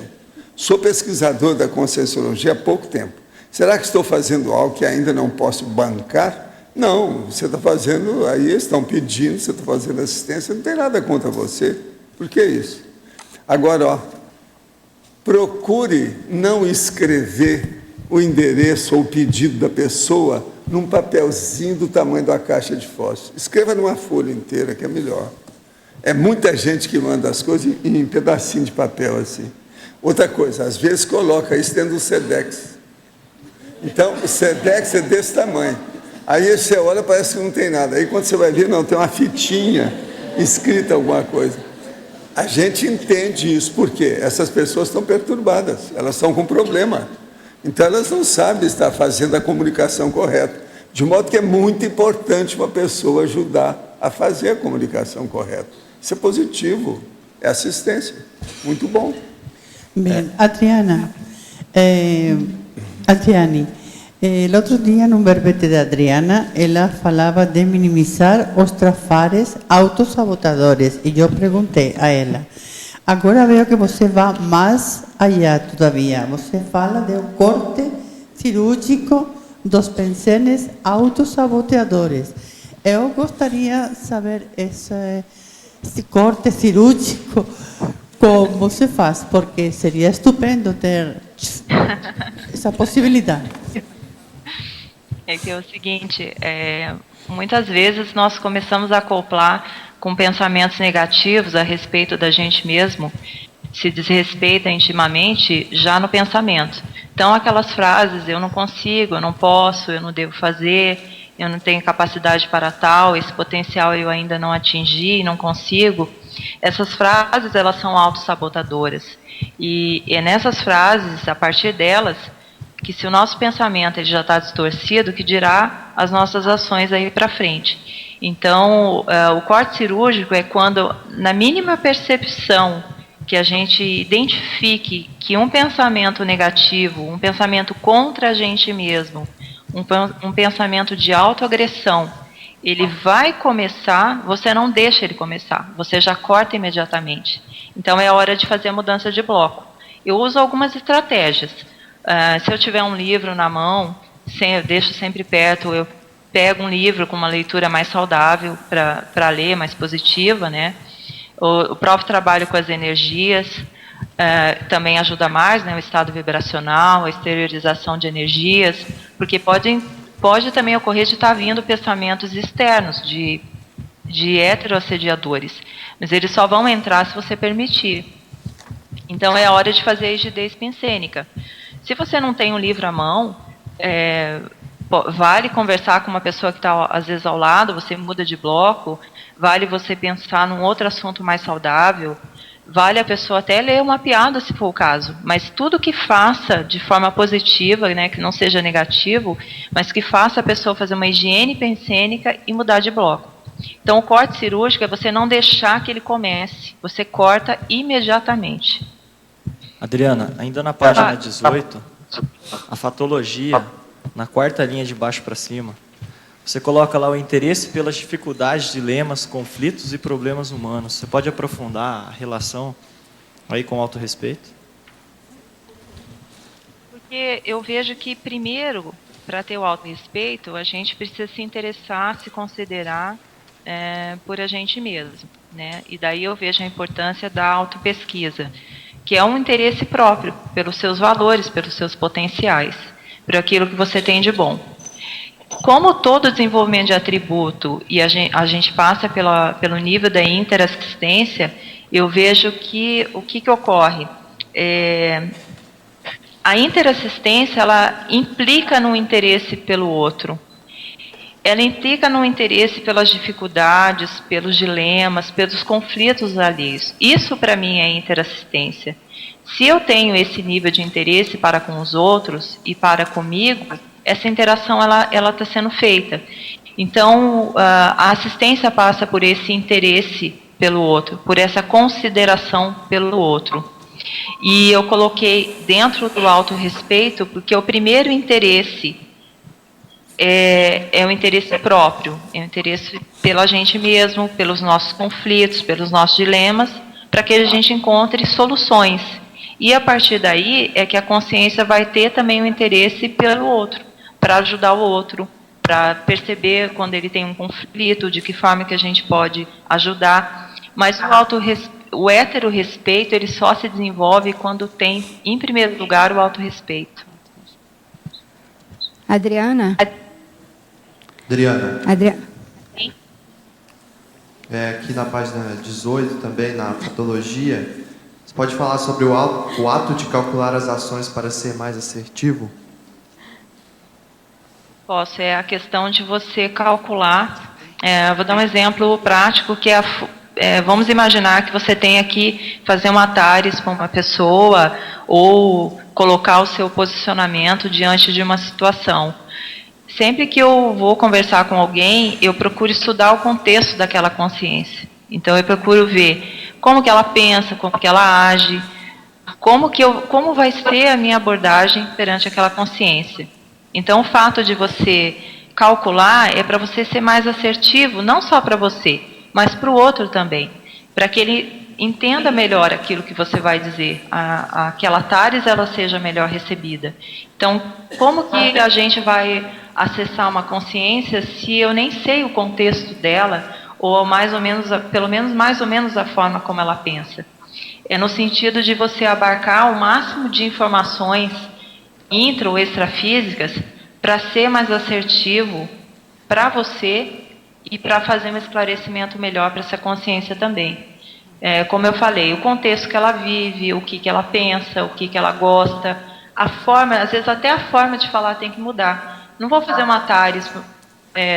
Sou pesquisador da Conscienciologia há pouco tempo. Será que estou fazendo algo que ainda não posso bancar? Não, você está fazendo, aí eles estão pedindo, você está fazendo assistência, não tem nada contra você. Por que isso? Agora, procure não escrever o endereço ou o pedido da pessoa num papelzinho do tamanho da caixa de fósforo. Escreva numa folha inteira, que é melhor. É muita gente que manda as coisas em pedacinho de papel assim. Outra coisa, às vezes coloca isso dentro do SEDEX. Então, o SEDEX é desse tamanho. Aí você olha, parece que não tem nada. Aí quando você vai ver, não, tem uma fitinha escrita alguma coisa. A gente entende isso, porque essas pessoas estão perturbadas, elas estão com problema. Então, elas não sabem estar fazendo a comunicação correta. De modo que é muito importante uma pessoa ajudar a fazer a comunicação correta. Isso é positivo, é assistência. Muito bom. Bem, Adriana, Adriane, el otro día en un verbete de Adriana, ella falaba de minimizar os trafares autosabotadores. E eu perguntei a ela, agora veo que você vai mais allá todavía. Você fala do corte cirúrgico dos pensenes autosaboteadores. Eu gostaria de saber esse corte cirúrgico, como se faz, porque seria estupendo ter essa possibilidade. É que é o seguinte, muitas vezes nós começamos a acoplar com pensamentos negativos a respeito da gente mesmo, se desrespeita intimamente já no pensamento. Então, aquelas frases, eu não consigo, eu não posso, eu não devo fazer, eu não tenho capacidade para tal, esse potencial eu ainda não atingi, não consigo, Essas frases, elas são autossabotadoras. E é nessas frases, a partir delas, que se o nosso pensamento ele já está distorcido, que dirá as nossas ações aí para frente. Então, o corte cirúrgico é quando, na mínima percepção que a gente identifique que um pensamento negativo, um pensamento contra a gente mesmo, um pensamento de autoagressão, ele vai começar, você não deixa ele começar, você já corta imediatamente. Então, é hora de fazer a mudança de bloco. Eu uso algumas estratégias. Se eu tiver um livro na mão, eu deixo sempre perto, eu pego um livro com uma leitura mais saudável para ler, mais positiva, né? O próprio trabalho com as energias também ajuda mais, né? O estado vibracional, a exteriorização de energias, porque pode também ocorrer de estar vindo pensamentos externos, de heteroassediadores, mas eles só vão entrar se você permitir. Então, é hora de fazer a rigidez pensênica. Se você não tem um livro à mão, vale conversar com uma pessoa que está, às vezes, ao lado, você muda de bloco, vale você pensar num outro assunto mais saudável, vale a pessoa até ler uma piada, se for o caso, mas tudo que faça de forma positiva, né, que não seja negativo, mas que faça a pessoa fazer uma higiene pensênica e mudar de bloco. Então, o corte cirúrgico é você não deixar que ele comece, você corta imediatamente. Adriana, ainda na página 18, a fatologia, na quarta linha de baixo para cima, você coloca lá o interesse pelas dificuldades, dilemas, conflitos e problemas humanos. Você pode aprofundar a relação aí com o autorrespeito? Porque eu vejo que, primeiro, para ter o autorrespeito, a gente precisa se interessar, se considerar por a gente mesmo, né? E daí eu vejo a importância da autopesquisa, que é um interesse próprio, pelos seus valores, pelos seus potenciais, por aquilo que você tem de bom. Como todo desenvolvimento de atributo, e a gente passa pelo nível da interassistência, eu vejo que o que ocorre? A interassistência, ela implica no interesse pelo outro. Ela implica no interesse pelas dificuldades, pelos dilemas, pelos conflitos alheios. Isso, para mim, é interassistência. Se eu tenho esse nível de interesse para com os outros e para comigo, essa interação ela está sendo feita. Então, a assistência passa por esse interesse pelo outro, por essa consideração pelo outro. E eu coloquei dentro do autorrespeito, porque o primeiro interesse é o interesse próprio, é o interesse pela gente mesmo, pelos nossos conflitos, pelos nossos dilemas, para que a gente encontre soluções. E a partir daí é que a consciência vai ter também um interesse pelo outro, para ajudar o outro, para perceber quando ele tem um conflito, de que forma que a gente pode ajudar. Mas o heterorrespeito, ele só se desenvolve quando tem, em primeiro lugar, o autorrespeito. Adriana? Aqui na página 18, também, na patologia, você pode falar sobre o ato de calcular as ações para ser mais assertivo? Posso, é a questão de você calcular. Vou dar um exemplo prático, que vamos imaginar que você tenha que fazer uma TARES com uma pessoa ou colocar o seu posicionamento diante de uma situação. Sempre que eu vou conversar com alguém, eu procuro estudar o contexto daquela consciência. Então, eu procuro ver como que ela pensa, como que ela age, como vai ser a minha abordagem perante aquela consciência. Então, o fato de você calcular é para você ser mais assertivo, não só para você, mas para o outro também, para que ele entenda melhor aquilo que você vai dizer, aquela TARES ela seja melhor recebida. Então, como que a gente vai acessar uma consciência se eu nem sei o contexto dela, ou mais ou menos, pelo menos mais ou menos a forma como ela pensa? É no sentido de você abarcar o máximo de informações intra ou extrafísicas para ser mais assertivo para você e para fazer um esclarecimento melhor para essa consciência também. Como eu falei, o contexto que ela vive, o que ela pensa, o que ela gosta, a forma, às vezes até a forma de falar tem que mudar. Não vou fazer uma TARES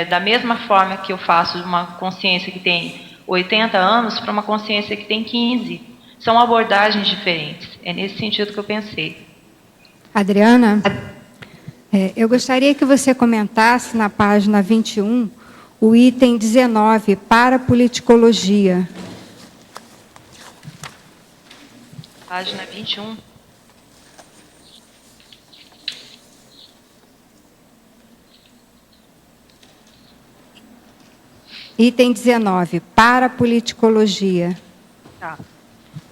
da mesma forma que eu faço de uma consciência que tem 80 anos para uma consciência que tem 15. São abordagens diferentes. É nesse sentido que eu pensei. Adriana, eu gostaria que você comentasse na página 21 o item 19, parapoliticologia. Página 21. Item 19, parapoliticologia. Tá.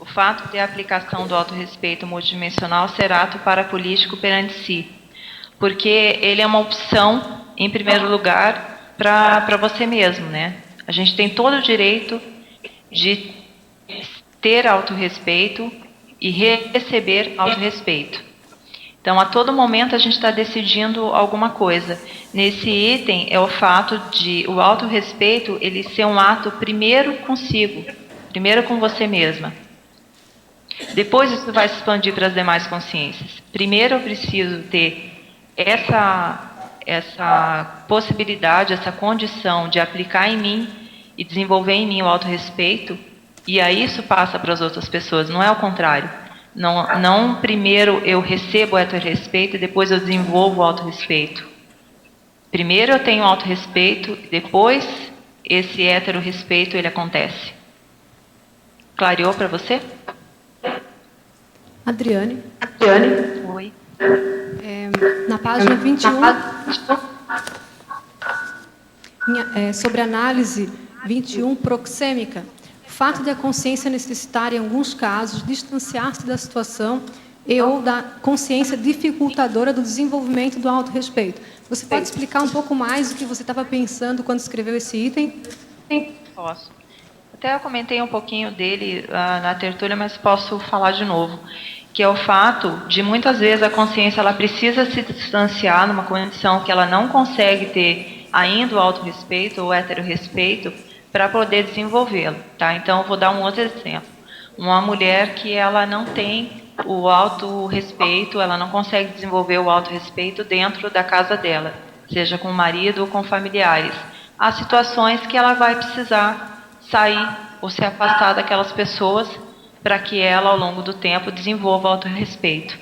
O fato de a aplicação do autorrespeito multidimensional ser ato parapolítico perante si, porque ele é uma opção, em primeiro lugar, para você mesmo, né? A gente tem todo o direito de ter autorrespeito e receber autorrespeito. Então, a todo momento, a gente está decidindo alguma coisa. Nesse item, é o fato de o autorrespeito ele ser um ato primeiro consigo, primeiro com você mesma. Depois, isso vai se expandir para as demais consciências. Primeiro, eu preciso ter essa possibilidade, essa condição de aplicar em mim e desenvolver em mim o autorrespeito, e aí isso passa para as outras pessoas, não é o contrário. Não primeiro eu recebo o autorrespeito e depois eu desenvolvo o autorrespeito. Primeiro eu tenho o autorrespeito, depois esse heterorrespeito ele acontece. Clareou para você? Adriane. Oi. Na página 21, sobre análise 21 proxêmica, o fato de a consciência necessitar, em alguns casos, distanciar-se da situação e ou da consciência dificultadora do desenvolvimento do autorrespeito. Você pode explicar um pouco mais o que você estava pensando quando escreveu esse item? Sim, posso. Até eu comentei um pouquinho dele na tertúlia, mas posso falar de novo. Que é o fato de, muitas vezes, a consciência ela precisa se distanciar numa condição que ela não consegue ter ainda o autorrespeito ou o heterorrespeito para poder desenvolvê-lo. Tá? Então, eu vou dar um outro exemplo. Uma mulher que ela não tem o autorrespeito, ela não consegue desenvolver o autorrespeito dentro da casa dela, seja com o marido ou com familiares. Há situações que ela vai precisar sair ou se afastar daquelas pessoas para que ela, ao longo do tempo, desenvolva o autorrespeito.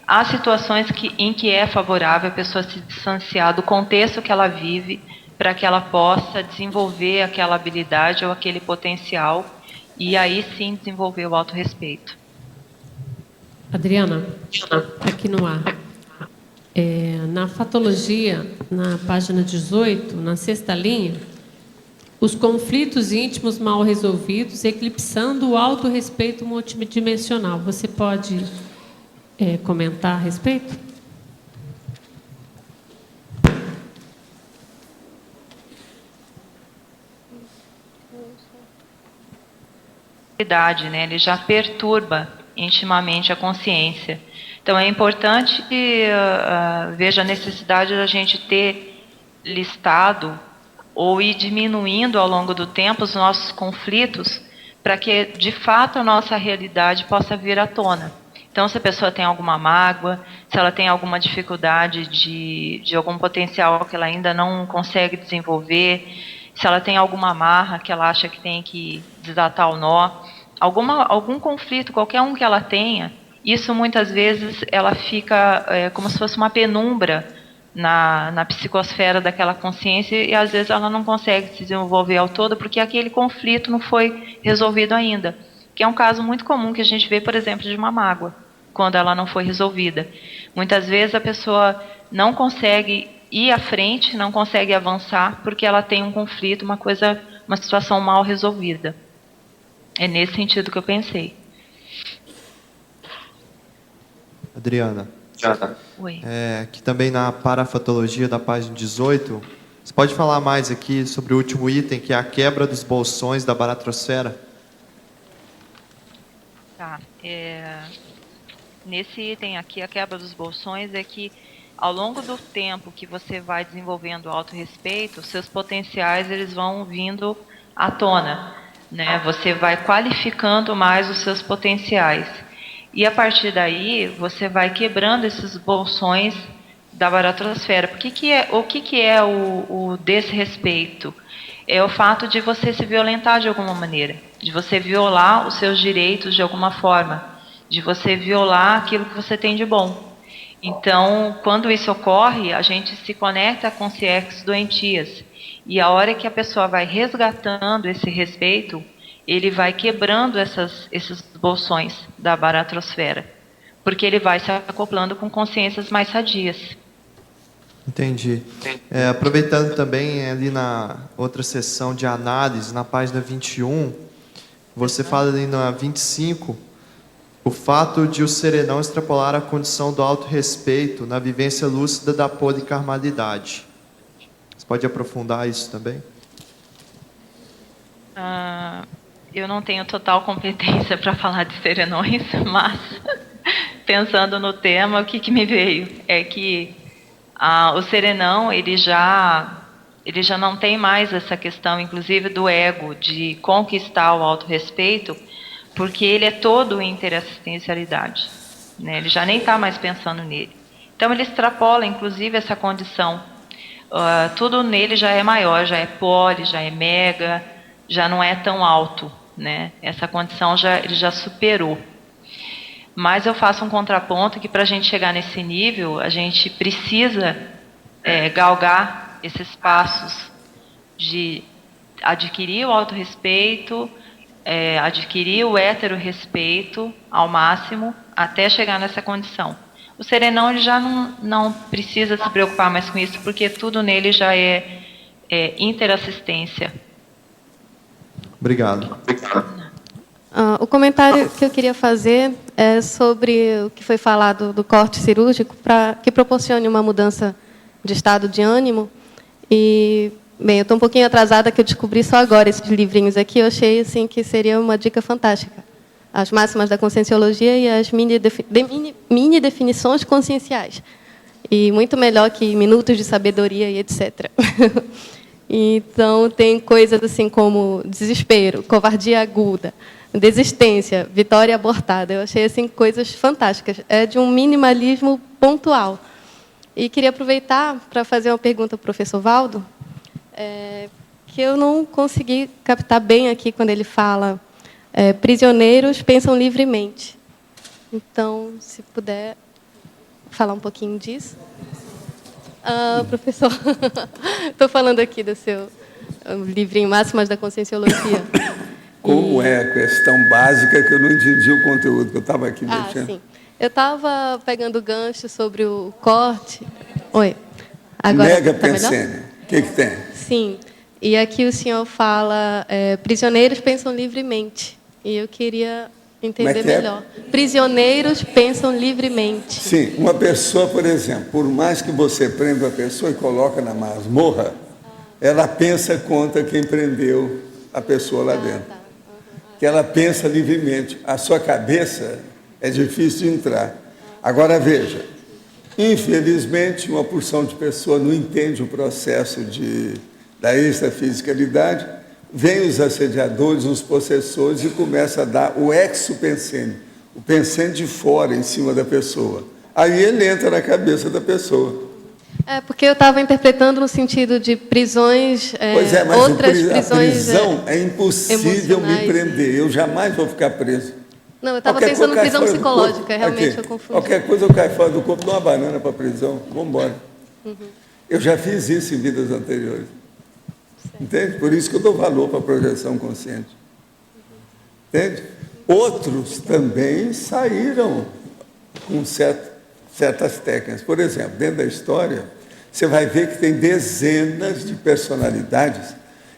Há situações em que é favorável a pessoa se distanciar do contexto que ela vive para que ela possa desenvolver aquela habilidade ou aquele potencial e aí sim desenvolver o autorrespeito. Adriana, aqui no ar. Na fatologia, na página 18, na sexta linha, os conflitos íntimos mal resolvidos, eclipsando o autorrespeito multidimensional. Você pode comentar a respeito? Né? Ele já perturba intimamente a consciência. Então, é importante que veja a necessidade da gente ter listado ou ir diminuindo ao longo do tempo os nossos conflitos para que, de fato, a nossa realidade possa vir à tona. Então, se a pessoa tem alguma mágoa, se ela tem alguma dificuldade de algum potencial que ela ainda não consegue desenvolver, se ela tem alguma amarra que ela acha que tem que desatar o nó, algum conflito, qualquer um que ela tenha, isso muitas vezes ela fica como se fosse uma penumbra na psicosfera daquela consciência e às vezes ela não consegue se desenvolver ao todo porque aquele conflito não foi resolvido ainda, que é um caso muito comum que a gente vê, por exemplo, de uma mágoa, quando ela não foi resolvida. Muitas vezes a pessoa não consegue ir à frente, não consegue avançar porque ela tem um conflito, uma situação mal resolvida. É nesse sentido que eu pensei. Adriana. Oi. Aqui também na parafatologia da página 18, você pode falar mais aqui sobre o último item, que é a quebra dos bolsões da baratrosfera? Tá. Nesse item aqui, a quebra dos bolsões é que, ao longo do tempo que você vai desenvolvendo o autorrespeito, seus potenciais eles vão vindo à tona, né? Você vai qualificando mais os seus potenciais. E a partir daí, você vai quebrando esses bolsões da baratrosfera. O que é o desrespeito? é o fato de você se violentar de alguma maneira, de você violar os seus direitos de alguma forma, de você violar aquilo que você tem de bom. Então, quando isso ocorre, a gente se conecta com CIECs doentias. E a hora que a pessoa vai resgatando esse respeito, ele vai quebrando esses bolsões da baratrosfera, porque ele vai se acoplando com consciências mais sadias. Entendi. Aproveitando também ali na outra sessão de análise, na página 21, você fala ali na 25, o fato de o serenão extrapolar a condição do autorrespeito na vivência lúcida da policarmalidade. Você pode aprofundar isso também? Eu não tenho total competência para falar de serenões, mas pensando no tema, o que me veio é que o serenão ele já não tem mais essa questão, inclusive do ego, de conquistar o autorrespeito, porque ele é todo em interassistencialidade, né? Ele já nem está mais pensando nele. Então ele extrapola, inclusive, essa condição. Tudo nele já é maior, já é poli, já é mega, já não é tão alto, né? Essa condição ele já superou. Mas eu faço um contraponto que para a gente chegar nesse nível, a gente precisa galgar esses passos de adquirir o autorrespeito, adquirir o heterorrespeito ao máximo, até chegar nessa condição. O serenão ele já não precisa se preocupar mais com isso, porque tudo nele já é interassistência. Obrigado. O comentário que eu queria fazer é sobre o que foi falado do corte cirúrgico, para que proporcione uma mudança de estado de ânimo. E, bem, eu estou um pouquinho atrasada, que eu descobri só agora esses livrinhos aqui. Eu achei assim, que seria uma dica fantástica. As máximas da conscienciologia e as mini definições conscienciais. E muito melhor que minutos de sabedoria e etc. Então, tem coisas assim como desespero, covardia aguda, desistência, vitória abortada. Eu achei assim coisas fantásticas. É de um minimalismo pontual. E queria aproveitar para fazer uma pergunta ao professor Valdo, que eu não consegui captar bem aqui quando ele fala prisioneiros pensam livremente. Então, se puder falar um pouquinho disso. Professor, estou falando aqui do seu livrinho Máximas da Conscienciologia. Como é a questão básica que eu não entendi o conteúdo, que eu estava aqui mexendo. Sim. Eu estava pegando o gancho sobre o corte. Oi. Agora, Nega tá pensene. O que tem? Sim. E aqui o senhor fala, prisioneiros pensam livremente. E eu queria entender melhor. Prisioneiros pensam livremente. Sim, uma pessoa, por exemplo, por mais que você prenda a pessoa e coloca na masmorra, ela pensa contra quem prendeu a pessoa lá dentro. Que ela pensa livremente. A sua cabeça é difícil de entrar. Agora, veja, infelizmente, uma porção de pessoas não entende o processo da extrafisicalidade, vem os assediadores, os possessores, e começa a dar o exopensene, o pensene de fora, em cima da pessoa. Aí ele entra na cabeça da pessoa. Porque eu estava interpretando no sentido de prisões, pois é, mas outras prisões. A prisão é impossível me prender, eu jamais vou ficar preso. Não, eu estava pensando em prisão psicológica, realmente eu confundi. Qualquer coisa eu caio fora do corpo, dou uma banana para a prisão, vamos embora. Eu já fiz isso em vidas anteriores. Entende? Por isso que eu dou valor para a projeção consciente. Entende? Outros também saíram com certas técnicas. Por exemplo, dentro da história, você vai ver que tem dezenas de personalidades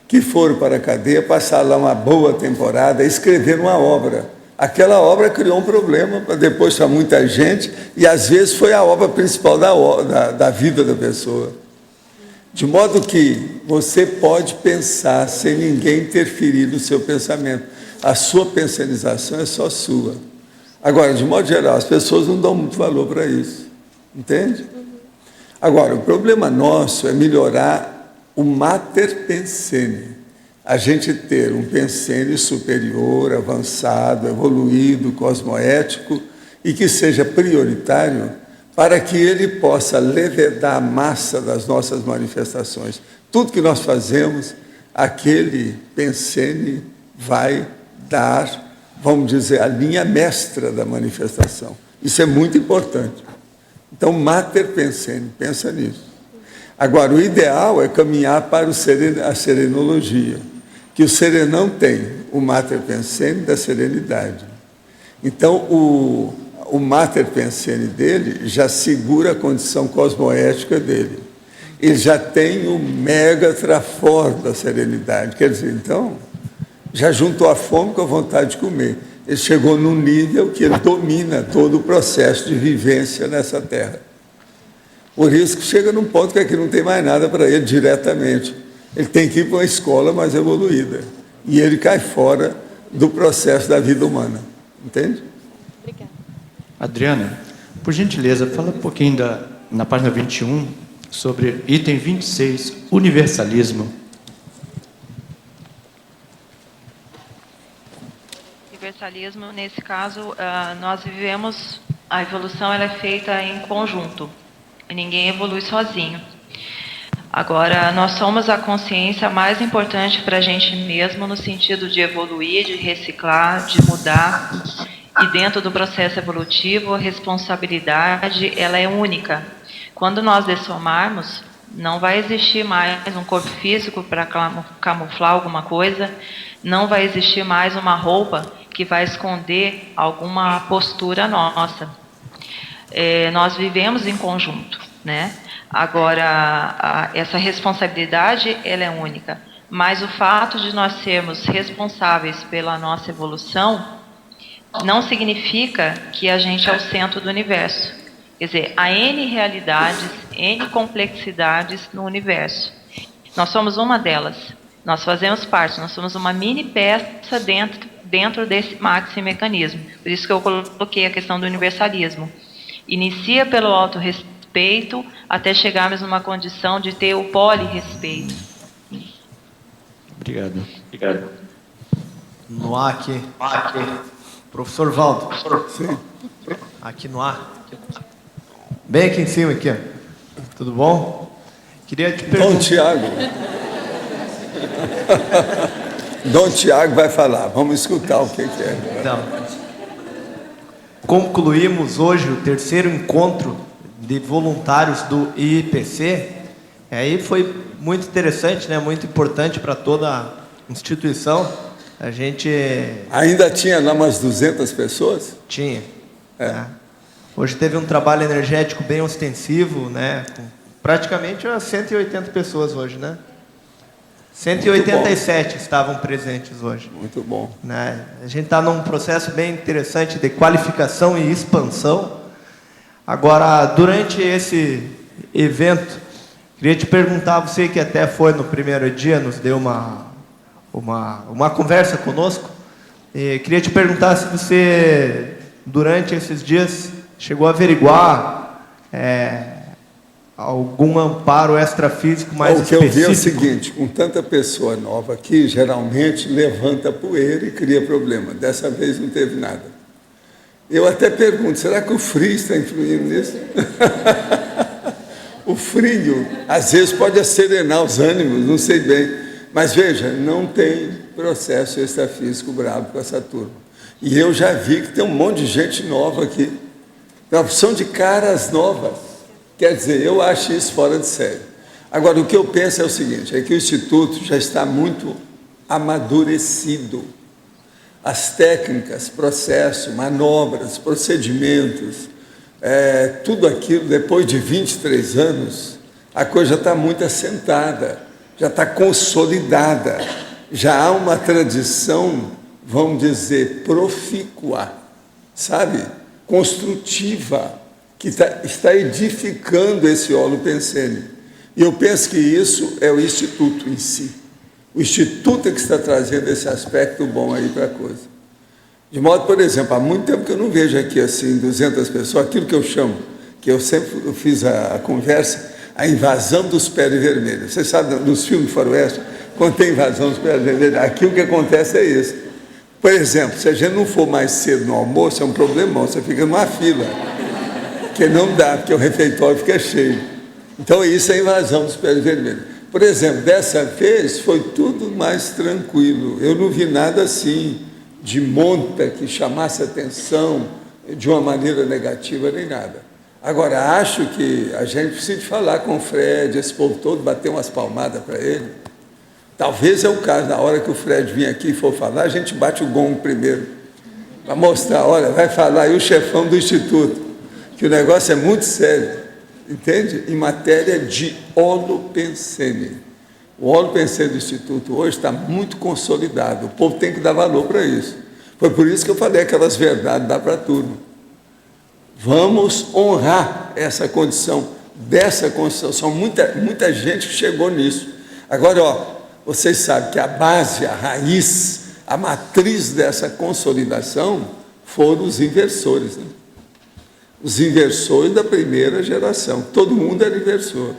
que foram para a cadeia, passaram lá uma boa temporada, escreveram uma obra. Aquela obra criou um problema para depois para muita gente, e às vezes foi a obra principal da vida da pessoa. De modo que você pode pensar sem ninguém interferir no seu pensamento. A sua pensanização é só sua. Agora, de modo geral, as pessoas não dão muito valor para isso. Entende? Agora, o problema nosso é melhorar o mater pensene. A gente ter um pensene superior, avançado, evoluído, cosmoético, e que seja prioritário, para que ele possa levedar a massa das nossas manifestações. Tudo que nós fazemos aquele pensene vai dar, vamos dizer, a linha mestra da manifestação. Isso é muito importante. Então, mater pensene, pensa nisso. Agora, o ideal é caminhar para a serenologia, que o serenão tem o mater pensene da serenidade. Então, o mater pensene dele já segura a condição cosmoética dele. Ele já tem o mega trafor da serenidade. Quer dizer, então, já juntou a fome com a vontade de comer. Ele chegou num nível que ele domina todo o processo de vivência nessa terra. Por isso que chega num ponto que aqui não tem mais nada para ele diretamente. Ele tem que ir para uma escola mais evoluída. E ele cai fora do processo da vida humana. Entende? Obrigada. Adriana, por gentileza, fala um pouquinho na página 21, sobre item 26, universalismo. Universalismo, nesse caso, nós vivemos, a evolução ela é feita em conjunto, e ninguém evolui sozinho. Agora, nós somos a consciência mais importante para a gente mesmo, no sentido de evoluir, de reciclar, de mudar, e dentro do processo evolutivo, a responsabilidade ela é única. Quando nós dessomarmos, não vai existir mais um corpo físico para camuflar alguma coisa, não vai existir mais uma roupa que vai esconder alguma postura nossa. Nós vivemos em conjunto, né? Agora, essa responsabilidade ela é única, mas o fato de nós sermos responsáveis pela nossa evolução não significa que a gente é o centro do universo. Quer dizer, há N realidades, N complexidades no universo. Nós somos uma delas. Nós fazemos parte, nós somos uma mini peça dentro desse maxi-mecanismo. Por isso que eu coloquei a questão do universalismo. Inicia pelo autorrespeito até chegarmos numa condição de ter o polirrespeito. Obrigado. Obrigado. No ar aqui. Professor Valdo. Sim. Aqui no ar. Bem aqui em cima, aqui, ó. Tudo bom? Queria te perguntar. Dom Tiago. Dom Tiago vai falar. Vamos escutar o que é. Então, concluímos hoje o terceiro encontro de voluntários do IIPC. Aí foi muito interessante, né? Muito importante para toda a instituição. A gente... Ainda tinha lá umas 200 pessoas? Tinha. Hoje teve um trabalho energético bem ostensivo, né? Com praticamente 180 pessoas hoje, né? 187 estavam presentes hoje. Muito bom. Né? A gente está num processo bem interessante de qualificação e expansão. Agora, durante esse evento, queria te perguntar, você que até foi no primeiro dia, nos deu uma conversa conosco, queria te perguntar se você, durante esses dias, chegou a averiguar algum amparo extrafísico mais específico. O que eu vi é o seguinte, com tanta pessoa nova aqui, geralmente levanta poeira e cria problema. Dessa vez não teve nada. Eu até pergunto, será que o frio está influindo nisso? O frio, às vezes, pode acerenar os ânimos, não sei bem. Mas veja, não tem processo extrafísico bravo com essa turma. E eu já vi que tem um monte de gente nova aqui. Tem uma opção de caras novas. Quer dizer, eu acho isso fora de série. Agora, o que eu penso é o seguinte, é que o Instituto já está muito amadurecido. As técnicas, processos, manobras, procedimentos, tudo aquilo, depois de 23 anos, a coisa já está muito assentada, já está consolidada, já há uma tradição, vamos dizer, profícua, sabe? Construtiva, que está edificando esse holopensene. E eu penso que isso é o Instituto em si. O Instituto é que está trazendo esse aspecto bom aí para a coisa. De modo, por exemplo, há muito tempo que eu não vejo aqui assim 200 pessoas, aquilo que eu chamo, que eu sempre fiz a conversa, a invasão dos pés vermelhos. Você sabe, nos filmes de faroeste, quando tem invasão dos pés vermelhos, aquilo que acontece é isso. Por exemplo, se a gente não for mais cedo no almoço, é um problemão, você fica numa fila, que não dá, porque o refeitório fica cheio. Então, isso é a invasão dos pés vermelhos. Por exemplo, dessa vez foi tudo mais tranquilo. Eu não vi nada assim de monta que chamasse atenção de uma maneira negativa nem nada. Agora, acho que a gente precisa falar com o Fred, esse povo todo, bater umas palmadas para ele. Talvez é o caso, na hora que o Fred vir aqui e for falar, a gente bate o gongo primeiro, para mostrar, olha, vai falar aí o chefão do Instituto, que o negócio é muito sério, entende? Em matéria de holopensene. O holopensene do Instituto hoje está muito consolidado, o povo tem que dar valor para isso. Foi por isso que eu falei aquelas verdades, dá para tudo. Vamos honrar essa condição, dessa Constituição. Muita gente que chegou nisso. Agora, ó, vocês sabem que a base, a raiz, a matriz dessa consolidação foram os inversores, né? Os inversores da primeira geração. Todo mundo era inversor.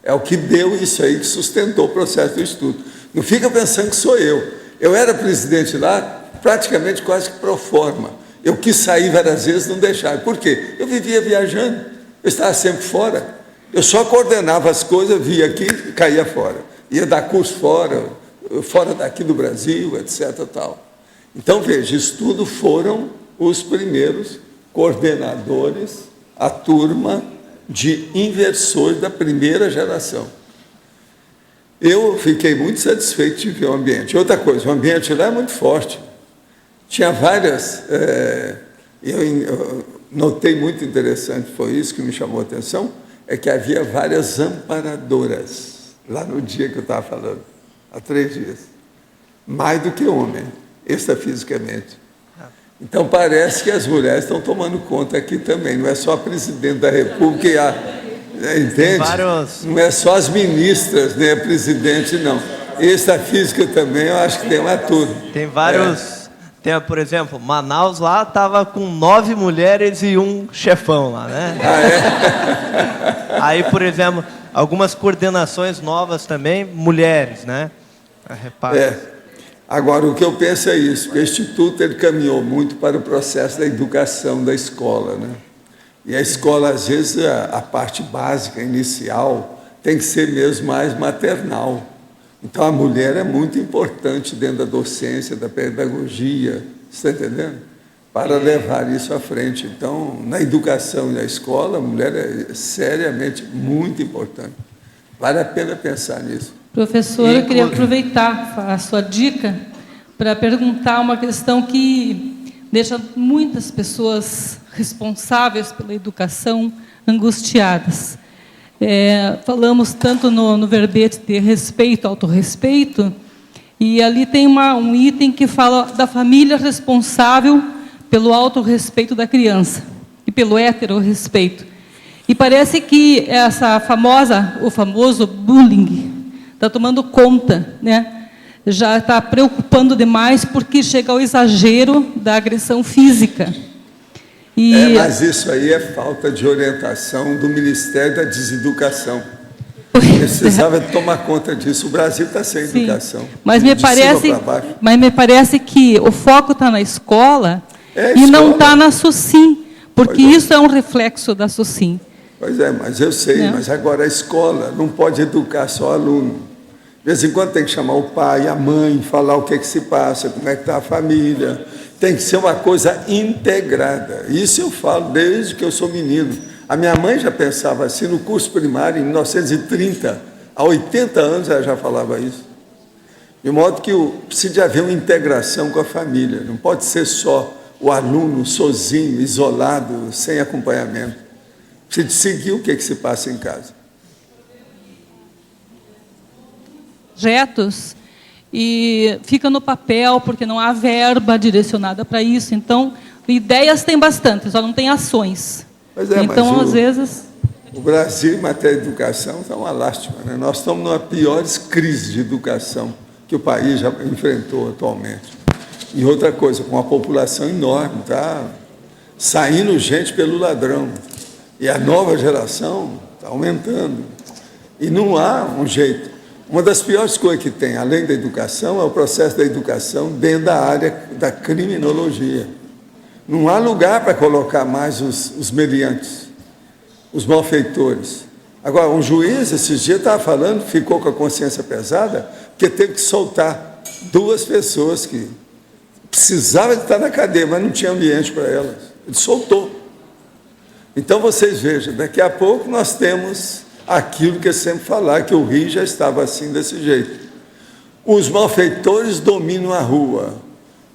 É o que deu isso aí, que sustentou o processo do estudo. Não fica pensando que sou eu. Eu era presidente lá, praticamente quase que pro forma. Eu quis sair várias vezes, não deixaram. Por quê? Eu vivia viajando, eu estava sempre fora. Eu só coordenava as coisas, via aqui e caía fora. Ia dar curso fora daqui do Brasil, etc. Tal. Então, veja, isso tudo foram os primeiros coordenadores, a turma de inversores da primeira geração. Eu fiquei muito satisfeito de ver o ambiente. Outra coisa, o ambiente lá é muito forte. Tinha várias, eu notei muito interessante, foi isso que me chamou a atenção, é que havia várias amparadoras, lá no dia que eu estava falando, há 3 dias. Mais do que homem, extrafisicamente. Então, parece que as mulheres estão tomando conta aqui também, não é só a presidente da República, entende? Não é só as ministras, nem a presidente, não. Extrafísica também, eu acho que tem uma tudo. Tem vários... Tem, por exemplo, Manaus lá estava com 9 mulheres e um chefão lá, né? Aí, por exemplo, algumas coordenações novas também, mulheres, né? Agora, o que eu penso é isso, o Instituto ele caminhou muito para o processo da educação da escola, né? E a escola, às vezes, a parte básica, inicial, tem que ser mesmo mais maternal. Então, a mulher é muito importante dentro da docência, da pedagogia, você está entendendo? Para levar isso à frente. Então, na educação e na escola, a mulher é seriamente muito importante. Vale a pena pensar nisso. Professor, eu queria aproveitar a sua dica para perguntar uma questão que deixa muitas pessoas responsáveis pela educação angustiadas. Falamos tanto no verbete de respeito, autorrespeito, e ali tem um item que fala da família responsável pelo autorrespeito da criança e pelo heterorrespeito. E parece que o famoso bullying está tomando conta, né? Já está preocupando demais porque chega ao exagero da agressão física. Mas isso aí é falta de orientação do Ministério da Deseducação. Precisava tomar conta disso. O Brasil está sem educação. Mas me parece que o foco está na escola e não está na SOCIM, porque isso é um reflexo da SOCIM. Pois é, mas eu sei, mas agora a escola não pode educar só aluno. De vez em quando tem que chamar o pai, a mãe, falar o que se passa, como é que está a família. Tem que ser uma coisa integrada. Isso eu falo desde que eu sou menino. A minha mãe já pensava assim no curso primário, em 1930. Há 80 anos ela já falava isso. De modo que precisa haver uma integração com a família. Não pode ser só o aluno sozinho, isolado, sem acompanhamento. Precisa seguir o que se passa em casa. Projetos e fica no papel, porque não há verba direcionada para isso. Então, ideias tem bastante, só não tem ações. Então, às vezes... O Brasil, em matéria de educação, está uma lástima, né? Nós estamos numa piores crise de educação que o país já enfrentou atualmente. E outra coisa, com uma população enorme, está saindo gente pelo ladrão. E a nova geração está aumentando. E não há um jeito. Uma das piores coisas que tem, além da educação, é o processo da educação dentro da área da criminologia. Não há lugar para colocar mais os meliantes, os malfeitores. Agora, um juiz, esses dias, estava falando, ficou com a consciência pesada, porque teve que soltar 2 pessoas que precisavam de estar na cadeia, mas não tinha ambiente para elas. Ele soltou. Então, vocês vejam, daqui a pouco nós temos aquilo que eu sempre falar, que o Rio já estava assim, desse jeito. Os malfeitores dominam a rua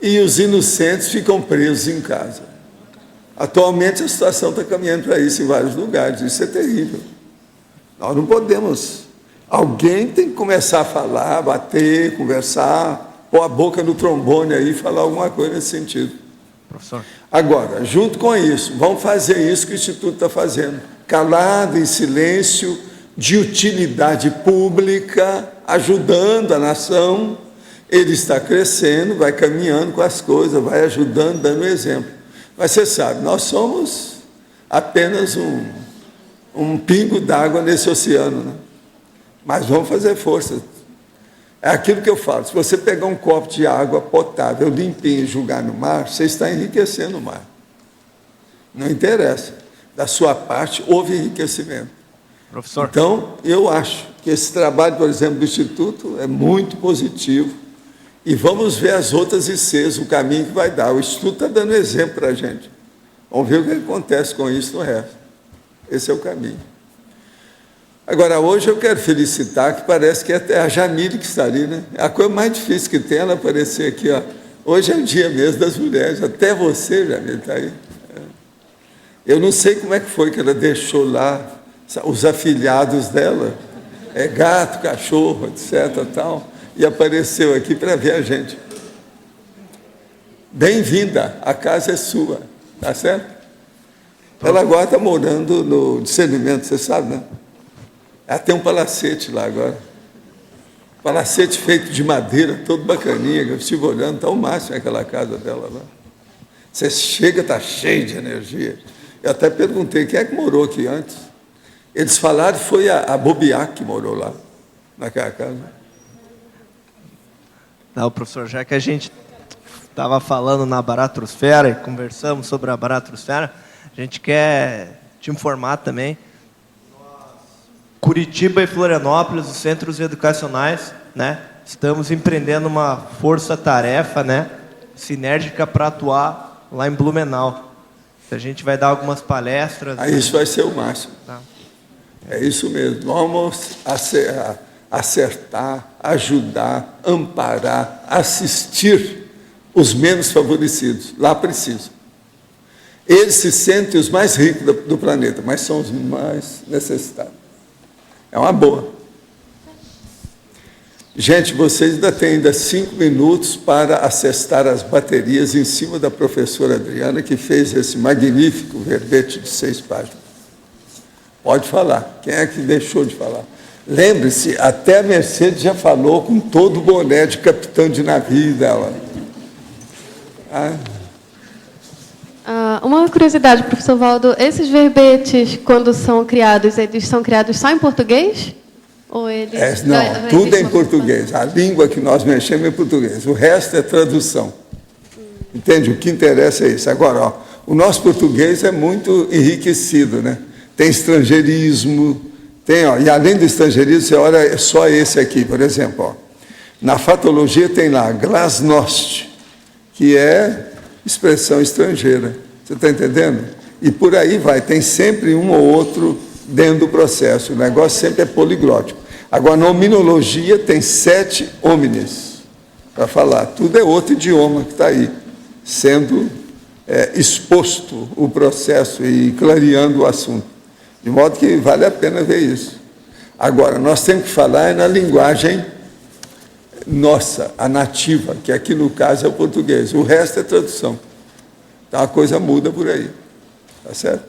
e os inocentes ficam presos em casa. Atualmente, a situação está caminhando para isso em vários lugares. Isso é terrível. Nós não podemos. Alguém tem que começar a falar, bater, conversar, pôr a boca no trombone aí e falar alguma coisa nesse sentido. Professor. Agora, junto com isso, vamos fazer isso que o Instituto está fazendo. Calado, em silêncio, de utilidade pública, ajudando a nação. Ele está crescendo, vai caminhando com as coisas, vai ajudando, dando exemplo. Mas você sabe, nós somos apenas um pingo d'água nesse oceano, né? Mas vamos fazer força. É aquilo que eu falo, se você pegar um copo de água potável, limpinho, e jogar no mar, você está enriquecendo o mar. Não interessa. Da sua parte, houve enriquecimento. Professor. Então, eu acho que esse trabalho, por exemplo, do Instituto é muito positivo. E vamos ver as outras ICs, o caminho que vai dar. O Instituto está dando exemplo para a gente. Vamos ver o que acontece com isso no resto. Esse é o caminho. Agora, hoje eu quero felicitar, que parece que é a Jamile que está ali, né? A coisa mais difícil que tem ela aparecer aqui, ó. Hoje é o dia mesmo das mulheres. Até você, Jamile, está aí. Eu não sei como é que foi que ela deixou lá os afilhados dela, gato, cachorro, etc. Tal, e apareceu aqui para ver a gente. Bem-vinda, a casa é sua, tá certo? Ela agora está morando no discernimento, você sabe, né? Ela tem um palacete lá agora. Palacete feito de madeira, todo bacaninha, eu estive olhando, está o máximo aquela casa dela lá. Você chega, está cheio de energia. Eu até perguntei, quem é que morou aqui antes? Eles falaram que foi a Bobiac que morou lá, naquela casa. Não, professor, já que a gente estava falando na Baratrosfera e conversamos sobre a Baratrosfera, a gente quer te informar também. Curitiba e Florianópolis, os centros educacionais, né, estamos empreendendo uma força-tarefa, né, sinérgica para atuar lá em Blumenau. A gente vai dar algumas palestras. Isso vai ser o máximo. Tá. É isso mesmo. Vamos acertar, ajudar, amparar, assistir os menos favorecidos. Lá precisam. Eles se sentem os mais ricos do planeta, mas são os mais necessitados. É uma boa. Gente, vocês ainda têm 5 minutos para acessar as baterias em cima da professora Adriana, que fez esse magnífico verbete de 6 páginas. Pode falar. Quem é que deixou de falar? Lembre-se, até a Mercedes já falou com todo o boné de capitão de navio dela. Uma curiosidade, professor Valdo, esses verbetes, quando são criados, eles são criados só em português? Ou eles... Não, tudo é em português. A língua que nós mexemos é em português. O resto é tradução. Entende? O que interessa é isso. Agora, ó, o nosso português é muito enriquecido, né? Tem estrangeirismo, tem, ó, e além do estrangeirismo, você olha, é só esse aqui, por exemplo. Ó, na fatologia tem lá glasnost, que é expressão estrangeira. Você está entendendo? E por aí vai, tem sempre um ou outro dentro do processo. O negócio sempre é poliglótico. Agora, na hominologia, tem 7 homines para falar. Tudo é outro idioma que está aí, sendo exposto o processo e clareando o assunto. De modo que vale a pena ver isso. Agora, nós temos que falar na linguagem nossa, a nativa, que aqui no caso é o português. O resto é tradução. Então a coisa muda por aí. Tá certo?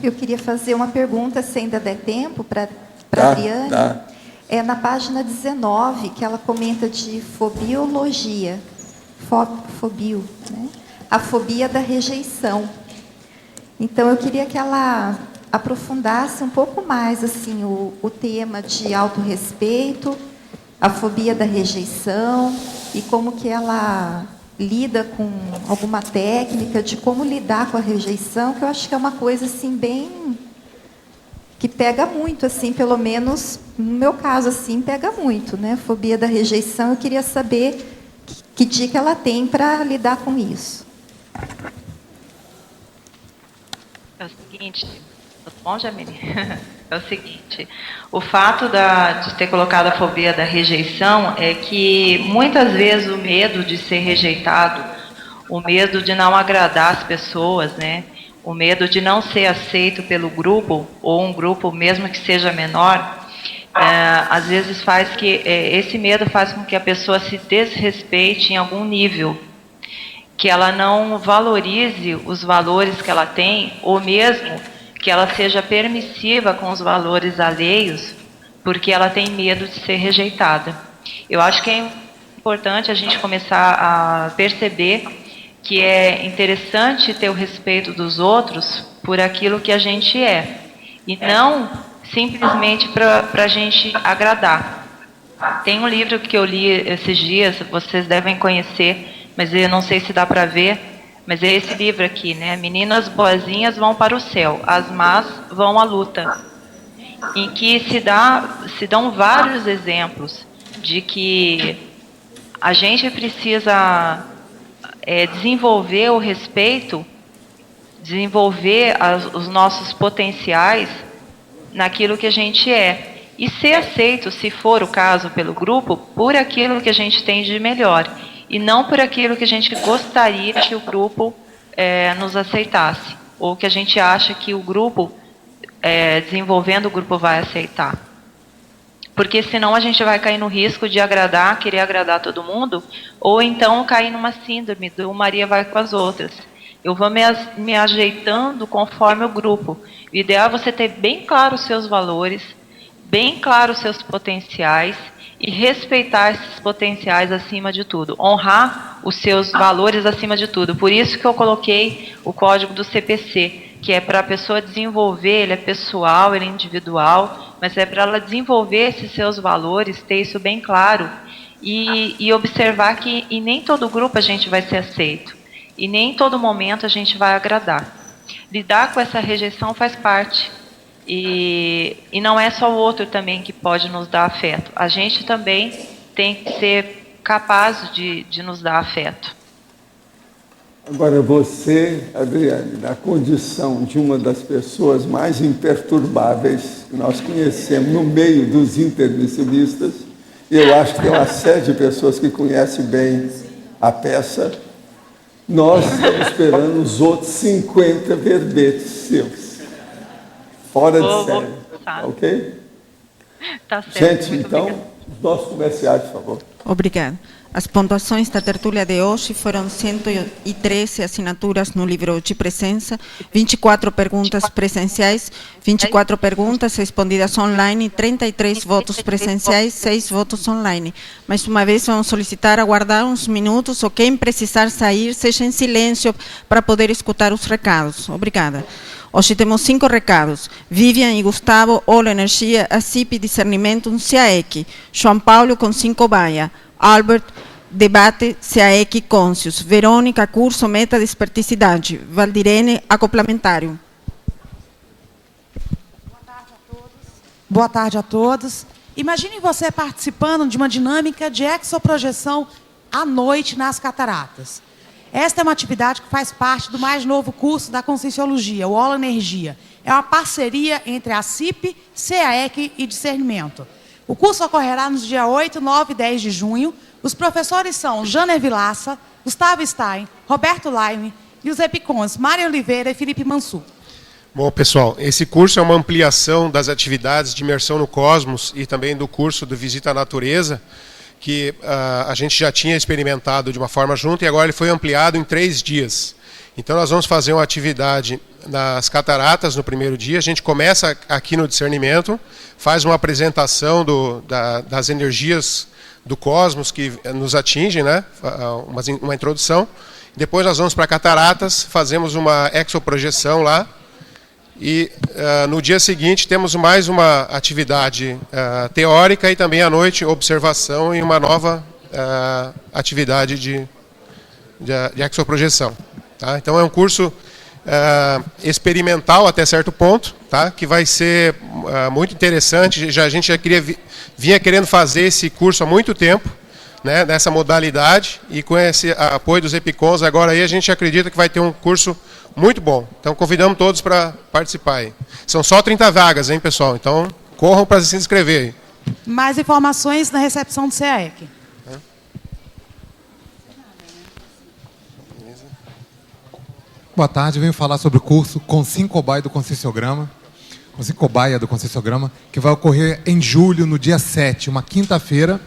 Eu queria fazer uma pergunta, se ainda der tempo, para a Adriane. Tá. É na página 19, que ela comenta de fobiologia. Fobio, né? A fobia da rejeição. Então, eu queria que ela aprofundasse um pouco mais assim, o tema de autorrespeito, a fobia da rejeição, e como que ela lida com alguma técnica de como lidar com a rejeição, que eu acho que é uma coisa assim bem que pega muito, assim, pelo menos no meu caso, assim, pega muito, né? Fobia da rejeição. Eu queria saber que dica ela tem para lidar com isso. É o seguinte, tudo bom, Jamile? É o seguinte, o fato de ter colocado a fobia da rejeição é que muitas vezes o medo de ser rejeitado, o medo de não agradar as pessoas, né? O medo de não ser aceito pelo grupo, ou um grupo mesmo que seja menor, às vezes faz que, esse medo faz com que a pessoa se desrespeite em algum nível, que ela não valorize os valores que ela tem, ou mesmo que ela seja permissiva com os valores alheios, porque ela tem medo de ser rejeitada. Eu acho que é importante a gente começar a perceber que é interessante ter o respeito dos outros por aquilo que a gente é, e não simplesmente para a gente agradar. Tem um livro que eu li esses dias, vocês devem conhecer, mas eu não sei se dá para ver, mas é esse livro aqui, né? Meninas boazinhas vão para o céu, as más vão à luta, em que se dão vários exemplos de que a gente precisa desenvolver o respeito, desenvolver os nossos potenciais naquilo que a gente é, e ser aceito, se for o caso, pelo grupo, por aquilo que a gente tem de melhor, e não por aquilo que a gente gostaria que o grupo nos aceitasse, ou que a gente acha que o grupo, desenvolvendo o grupo, vai aceitar. Porque senão a gente vai cair no risco de querer agradar todo mundo, ou então cair numa síndrome do Maria vai com as outras. Eu vou me ajeitando conforme o grupo. O ideal é você ter bem claro os seus valores, bem claro os seus potenciais, e respeitar esses potenciais acima de tudo. Honrar os seus valores acima de tudo. Por isso que eu coloquei o código do CPC, que é para a pessoa desenvolver, ele é pessoal, ele é individual, mas é para ela desenvolver esses seus valores, ter isso bem claro, e observar que em nem todo grupo a gente vai ser aceito, e nem em todo momento a gente vai agradar. Lidar com essa rejeição faz parte, e não é só o outro também que pode nos dar afeto, a gente também tem que ser capaz de nos dar afeto. Agora, você, Adriane, na condição de uma das pessoas mais imperturbáveis que nós conhecemos no meio dos intermissionistas, eu acho que tem uma série de pessoas que conhecem bem a peça, nós estamos esperando os outros 50 verbetes seus. Fora de série. Ok? Tá certo. Gente, então, nossos comerciais, por favor. Obrigada. As pontuações da tertúlia de hoje foram 113 assinaturas no livro de presença, 24 perguntas presenciais, 24 perguntas respondidas online, 33 votos presenciais, 6 votos online. Mais uma vez, vamos solicitar aguardar uns minutos, ou quem precisar sair, seja em silêncio para poder escutar os recados. Obrigada. Hoje temos 5 recados. Vivian e Gustavo, Olo Energia, ACIP Discernimento, um CAEC. João Paulo com 5 Baia. Albert, Debate, CAEC Côncios. Verônica, Curso Meta de Esperticidade. Valdirene, Acoplamentário. Boa tarde a todos. Imagine você participando de uma dinâmica de exoprojeção à noite nas cataratas. Esta é uma atividade que faz parte do mais novo curso da Conscienciologia, o Olo Energia. É uma parceria entre a CIP, CAEC e Discernimento. O curso ocorrerá nos dias 8, 9 e 10 de junho. Os professores são Janer Vilaça, Gustavo Stein, Roberto Laime, José Picons, Mário Oliveira e Felipe Mansur. Bom, pessoal, esse curso é uma ampliação das atividades de imersão no cosmos e também do curso do Visita à Natureza, que a gente já tinha experimentado de uma forma junto, e agora ele foi ampliado em 3 dias. Então nós vamos fazer uma atividade nas cataratas no primeiro dia. A gente começa aqui no discernimento, faz uma apresentação das energias do cosmos que nos atingem, né? Uma introdução. Depois nós vamos para cataratas, fazemos uma exoprojeção lá, e no dia seguinte temos mais uma atividade teórica, e também à noite observação e uma nova atividade de exoprojeção. Tá? Então é um curso experimental até certo ponto, tá? Que vai ser muito interessante. A gente já vinha querendo fazer esse curso há muito tempo, né, nessa modalidade, e com esse apoio dos EPICONs, agora aí a gente acredita que vai ter um curso muito bom. Então convidamos todos para participar aí. São só 30 vagas, hein, pessoal? Então corram para se inscrever. Mais informações na recepção do CAEC. Boa tarde, venho falar sobre o curso Consim-Cobaia do Conscienciograma, que vai ocorrer em julho, no dia 7, uma quinta-feira.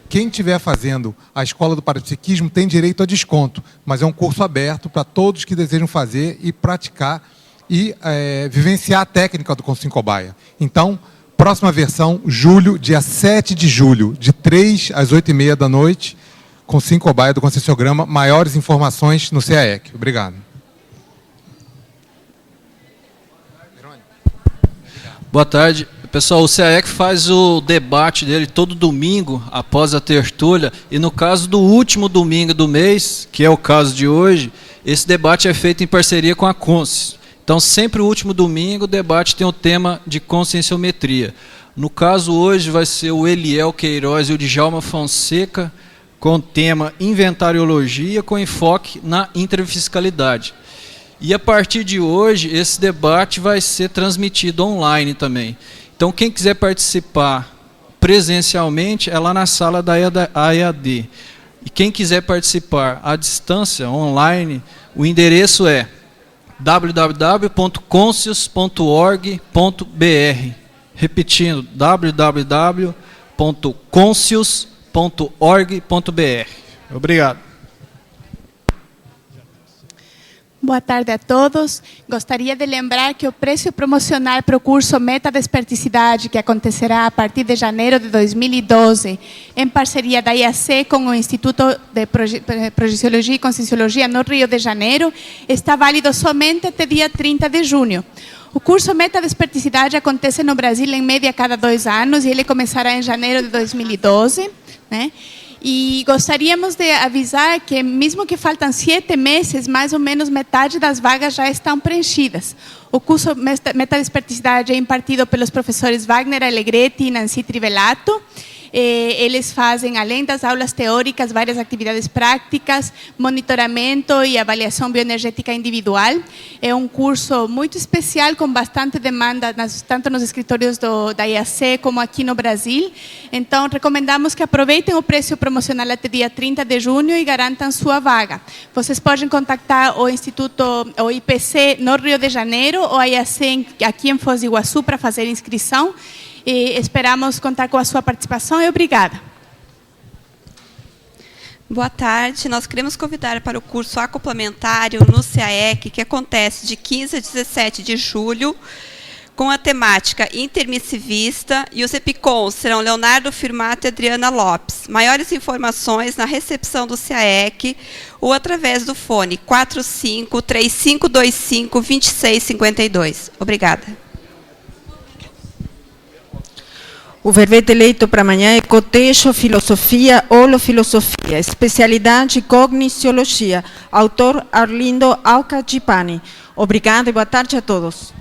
Quem estiver fazendo a Escola do Parapsiquismo tem direito a desconto, mas é um curso aberto para todos que desejam fazer e praticar e vivenciar a técnica do Consim-Cobaia. Então, próxima versão, julho, dia 7 de julho, de 3 às 8h30 da noite, Consim-Cobaia do Conscienciograma. Maiores informações no CAEC. Obrigado. Boa tarde. Pessoal, o CAEC faz o debate dele todo domingo, após a tertúlia, e no caso do último domingo do mês, que é o caso de hoje, esse debate é feito em parceria com a Consci. Então, sempre o último domingo, o debate tem o tema de conscienciometria. No caso, hoje vai ser o Eliel Queiroz e o Djalma Fonseca, com o tema inventariologia, com enfoque na interfiscalidade. E a partir de hoje, esse debate vai ser transmitido online também. Então, quem quiser participar presencialmente é lá na sala da AEAD. E quem quiser participar à distância, online, o endereço é www.conscius.org.br. Repetindo, www.conscius.org.br. Obrigado. Boa tarde a todos. Gostaria de lembrar que o preço promocional para o curso Metadesperticidade, que acontecerá a partir de janeiro de 2012, em parceria da IAC com o Instituto de Projeciologia e Conscienciologia no Rio de Janeiro, está válido somente até dia 30 de junho. O curso Metadesperticidade acontece no Brasil em média a cada 2 anos e ele começará em janeiro de 2012, né? E gostaríamos de avisar que, mesmo que faltam 7 meses, mais ou menos metade das vagas já estão preenchidas. O curso Metadesperticidade é impartido pelos professores Wagner Allegretti e Nancy Trivelato. Eles fazem, além das aulas teóricas, várias atividades práticas, monitoramento e avaliação bioenergética individual. É um curso muito especial, com bastante demanda, tanto nos escritórios da IAC como aqui no Brasil. Então, recomendamos que aproveitem o preço promocional até dia 30 de junho e garantam sua vaga. Vocês podem contactar o Instituto, o IPC no Rio de Janeiro, ou a IAC aqui em Foz do Iguaçu para fazer inscrição. E esperamos contar com a sua participação e obrigada. Boa tarde. Nós queremos convidar para o curso acoplamentário no CAEC, que acontece de 15 a 17 de julho, com a temática intermissivista, e os EPICONs serão Leonardo Firmato e Adriana Lopes. Maiores informações na recepção do CAEC ou através do fone 45-3525-2652. Obrigada. O verbete eleito para amanhã é Cotejo, Filosofia, Holofilosofia, especialidade Cogniciologia, autor Arlindo Alcagipani. Obrigada e boa tarde a todos.